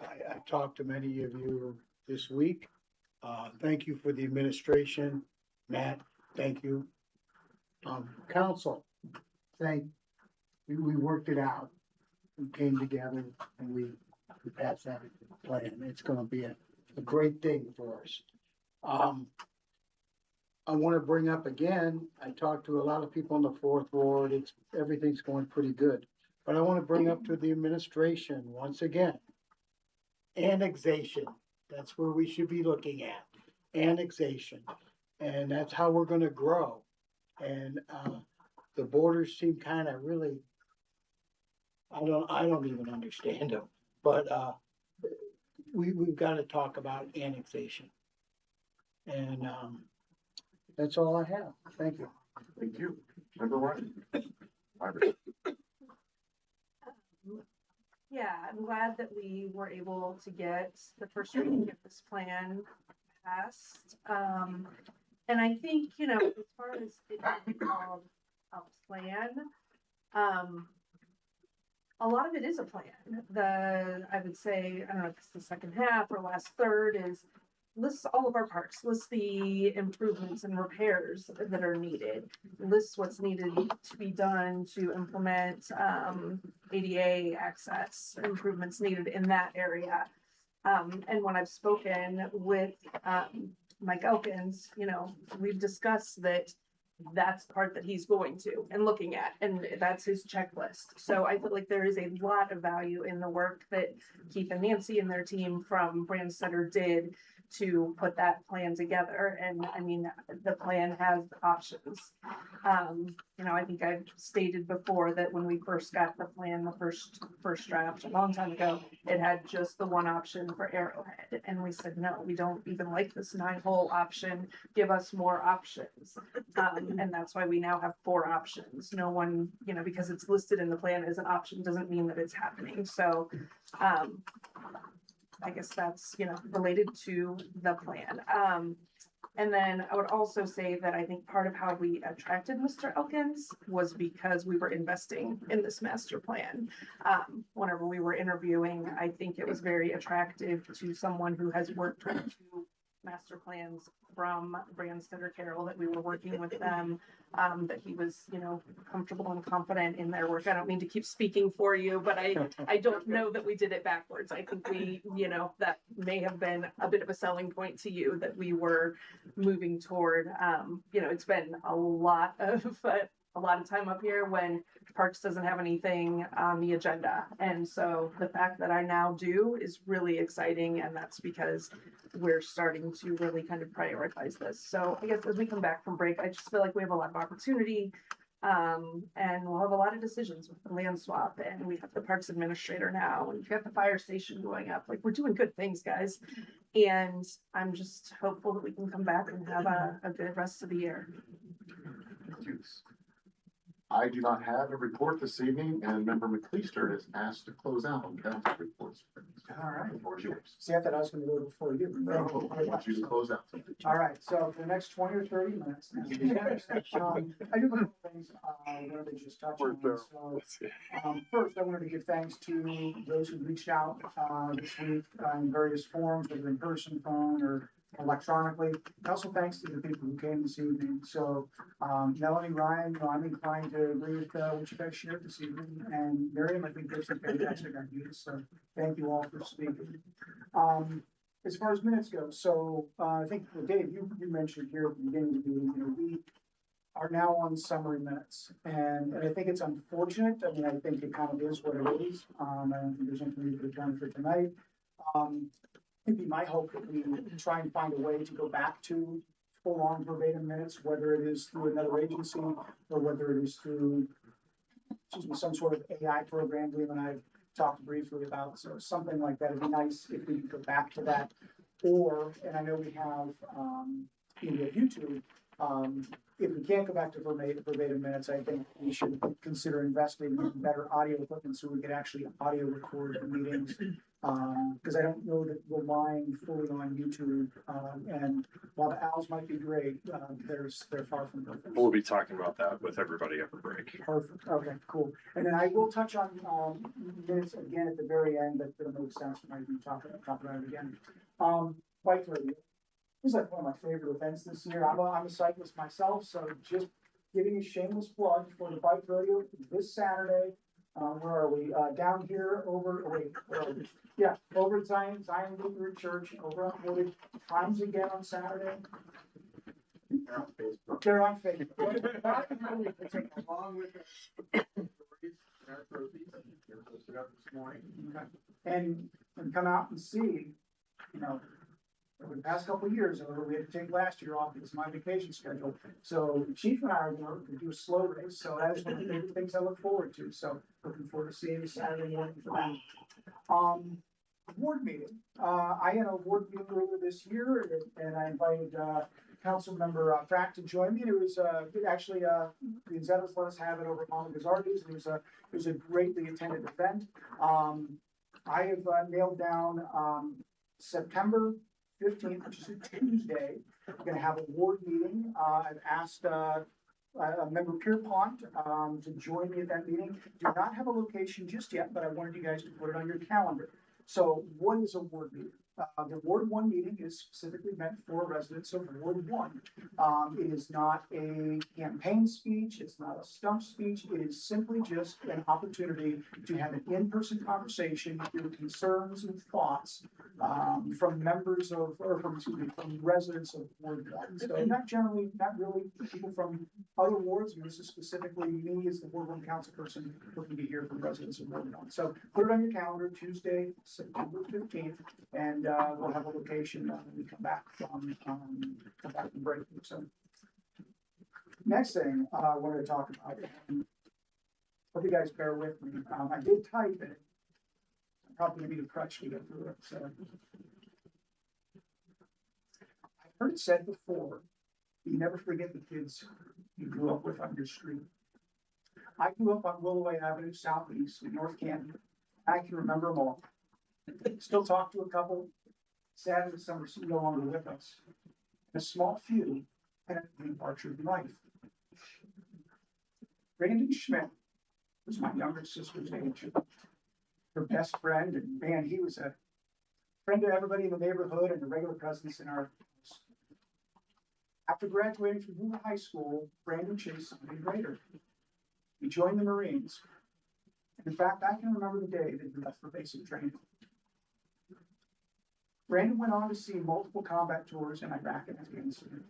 I talked to many of you this week. Thank you for the administration. Matt, thank you. Council, we worked it out. We came together and we passed that plan. It's gonna be a great thing for us. I want to bring up again, I talked to a lot of people in the fourth ward. Everything's going pretty good. But I want to bring up to the administration once again, annexation. That's where we should be looking at, annexation. And that's how we're going to grow. And the borders seem kind of really, I don't even understand them. But we've got to talk about annexation. And that's all I have. Thank you. Thank you. Member Ryan. Yeah, I'm glad that we were able to get the first reading of this plan passed. And I think, as far as it being called a plan, a lot of it is a plan. I would say, I don't know if it's the second half or last third is lists all of our parks, lists the improvements and repairs that are needed, lists what's needed to be done to implement ADA access improvements needed in that area. And when I've spoken with Mike Elkins, you know, we've discussed that that's the part that he's going to and looking at, and that's his checklist. So I feel like there is a lot of value in the work that Keith and Nancy and their team from Brandstetter did to put that plan together. And I mean, the plan has options. You know, I think I've stated before that when we first got the plan, the first draft a long time ago, it had just the one option for Arrowhead. And we said, no, we don't even like this 9-hole option. Give us more options. And that's why we now have 4 options. No one, you know, because it's listed in the plan as an option doesn't mean that it's happening. So, I guess that's, you know, related to the plan. And then I would also say that I think part of how we attracted Mr. Elkins was because we were investing in this master plan. Whenever we were interviewing, I think it was very attractive to someone who has worked with 2 master plans from Brandstetter Carroll, that we were working with them, that he was, you know, comfortable and confident in their work. I don't mean to keep speaking for you, but I don't know that we did it backwards. I think we, you know, that may have been a bit of a selling point to you, that we were moving toward, you know, it's been a lot of time up here when Parks doesn't have anything on the agenda. And so the fact that I now do is really exciting. And that's because we're starting to really kind of prioritize this. So I guess as we come back from break, I just feel like we have a lot of opportunity. And we'll have a lot of decisions with the land swap, and we have the parks administrator now, and we've got the fire station going up. Like, we're doing good things, guys. And I'm just hopeful that we can come back and have a good rest of the year. I do not have a report this evening, and Member McLeister is asked to close out on council reports. All right. The floor is yours. See, I thought I was gonna go before you. No, I want you to close out. All right, so for the next 20 or 30 minutes. I do have a couple things, I wanted to just touch on. So, first, I wanted to give thanks to those who reached out, this week, in various forms, whether in person, phone, or electronically. Also, thanks to the people who came this evening. So, Melanie, Ryan, you know, I'm inclined to agree with what you guys shared this evening. And Miriam, I think there's some fantastic ideas. So, thank you all for speaking. As far as minutes go, so I think, well, Dave, you mentioned here at the beginning of the meeting, you know, we are now on summary minutes, and I think it's unfortunate. I mean, I think it kind of is what it is. I don't think there's anything we could have done for tonight. It'd be my hope that we try and find a way to go back to full-on verbatim minutes, whether it is through another agency or whether it is through, some sort of AI program Liam and I talked briefly about. So something like that would be nice if we could go back to that. Or, and I know we have, YouTube, if we can't go back to verbatim minutes, I think we should consider investing in better audio equipment so we can actually audio record the meetings. Because I don't know that we're relying fully on YouTube. And while the owls might be great, they're far from perfect. We'll be talking about that with everybody at the break. Perfect. Okay, cool. And then I will touch on minutes again at the very end, but it'll make sense when I can talk about it again. Bike radio. This is like one of my favorite events this year. I'm a cyclist myself, so just giving a shameless plug for the bike rodeo this Saturday. Where are we? Down here over at Zion Lutheran Church over on Wooded. Times again on Saturday. They're on Facebook. Along with the posted up this morning. And come out and see, you know, over the past couple of years, we had to take last year off because of my vacation schedule. So Chief and I are going to do a slow race. So that is one of the things I look forward to. So looking forward to seeing you Saturday morning for that. Board meeting. I had a board meeting earlier this year, and I invited Councilmember Pratt to join me. And it was actually the Inzettas let us have it over at Mama Gazzardi's. It was a greatly attended event. I have nailed down September 15th, which is a Tuesday. We're going to have a ward meeting. I've asked Member Pierpont to join me at that meeting. Do not have a location just yet, but I wanted you guys to put it on your calendar. So what is a ward meeting? The Ward 1 meeting is specifically meant for residents of Ward 1. It is not a campaign speech, it's not a stump speech, it is simply just an opportunity to have an in-person conversation, hear concerns and thoughts from members of, or from, excuse me, from residents of Ward 1. So not really people from other wards, and this is specifically me as the Ward 1 council person looking to hear from residents of Ward 1. So put it on your calendar, Tuesday, September 15th, and we'll have a location when we come back from break. So next thing I wanted to talk about, hope you guys bear with me. I did type it. I'm probably gonna need a crutch to get through it. So I've heard it said before, you never forget the kids you grew up with on your street. I grew up on Willoway Avenue Southeast in North Canton. I can remember them all. Still talk to a couple. Sadly, some are no longer with us. A small few had a departure in life. Brandon Schmidt was my younger sister's age. Her best friend, and man, he was a friend to everybody in the neighborhood and a regular presence in our house. After graduating from junior high school, Brandon chased something greater. He joined the Marines. In fact, I can remember the day that he left for basic training. Brandon went on to see multiple combat tours in Iraq and Afghanistan.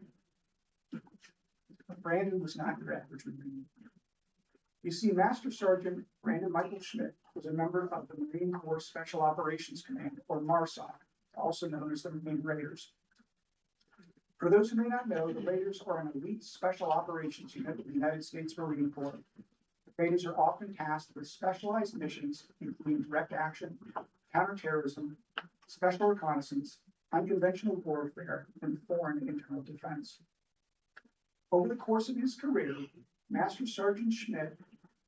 But Brandon was not your average Marine. You see, Master Sergeant Brandon Michael Schmidt was a member of the Marine Corps Special Operations Command, or MARSOC, also known as the Marine Raiders. For those who may not know, the Raiders are an elite special operations unit of the United States Marine Corps. The Raiders are often tasked with specialized missions, including direct action, counterterrorism, special reconnaissance, unconventional warfare, and foreign internal defense. Over the course of his career, Master Sergeant Schmidt,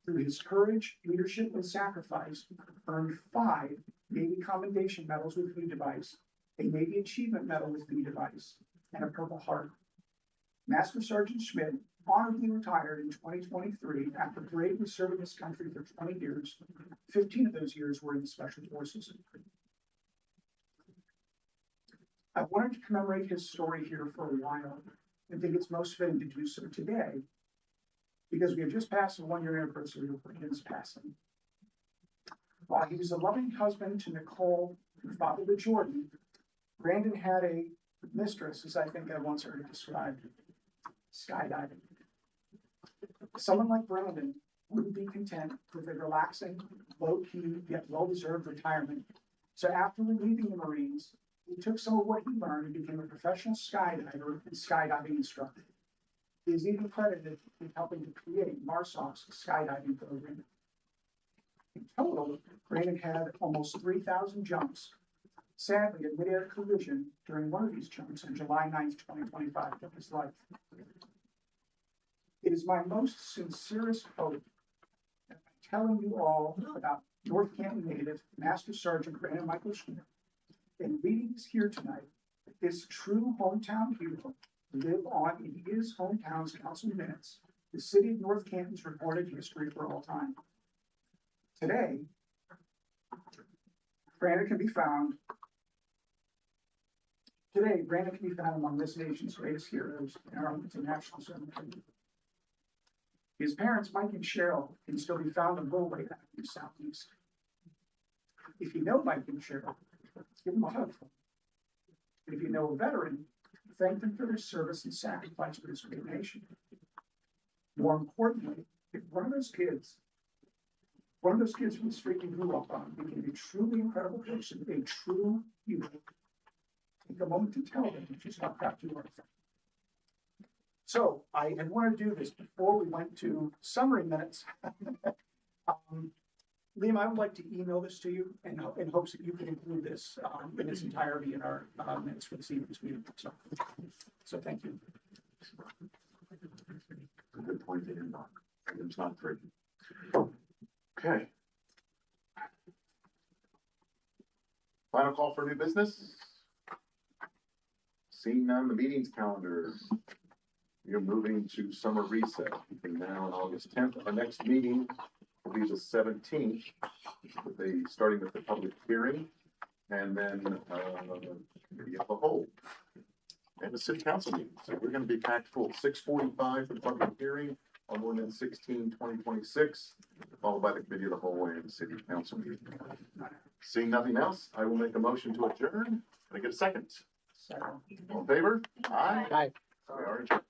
through his courage, leadership, and sacrifice, earned 5 Navy Commendation Medals with V device, a Navy Achievement Medal with V device, and a Purple Heart. Master Sergeant Schmidt honorably retired in 2023 after bravely serving his country for 20 years. 15 of those years were in the Special Forces. I wanted to commemorate his story here for a while and think it's most fitting to do so today because we have just passed the 1-year anniversary of his passing. While he was a loving husband to Nicole and father to Jordan, Brandon had a mistress, as I think I once heard it described, skydiving. Someone like Brandon wouldn't be content with a relaxing, low-key, yet well-deserved retirement. So after leaving the Marines, he took some of what he learned and became a professional skydiver and skydiving instructor. He is even credited with helping to create MARSOC's skydiving program. In total, Brandon had almost 3,000 jumps. Sadly, a mid-air collision during one of these jumps on July 9th, 2025 took his life. It is my most sincerest hope that by telling you all about North Canton native Master Sergeant Brandon Michael Schmidt and reading this here tonight, this true hometown hero live on in his hometown's council minutes, the city of North Canton's recorded history for all time. Today, Brandon can be found among this nation's greatest heroes in our international cemetery. His parents, Mike and Cheryl, can still be found in Willoway Avenue Southeast. If you know Mike and Cheryl, give them a hug. And if you know a veteran, thank them for their service and sacrifice for this great nation. More importantly, if one of those kids from the street you grew up on became a truly incredible person, a true hero, take a moment to tell them that you stuck out to our friend. So I had wanted to do this before we went to summary minutes. Liam, I would like to email this to you in hopes that you can include this in its entirety in our minutes for this evening's meeting. So thank you. Good point. It's not 3. Okay. Final call for new business. Seeing none, the meetings calendar. We are moving to summer recess between now and August 10th. Our next meeting will be the 17th, starting with the public hearing and then, committee of the whole. And the city council meeting. So we're gonna be packed full, 6:45 for the public hearing on ordinance 16/2026, followed by the committee of the whole and the city council meeting. Seeing nothing else, I will make a motion to adjourn. Can I get a second? All in favor? Aye. Aye. We are adjourned.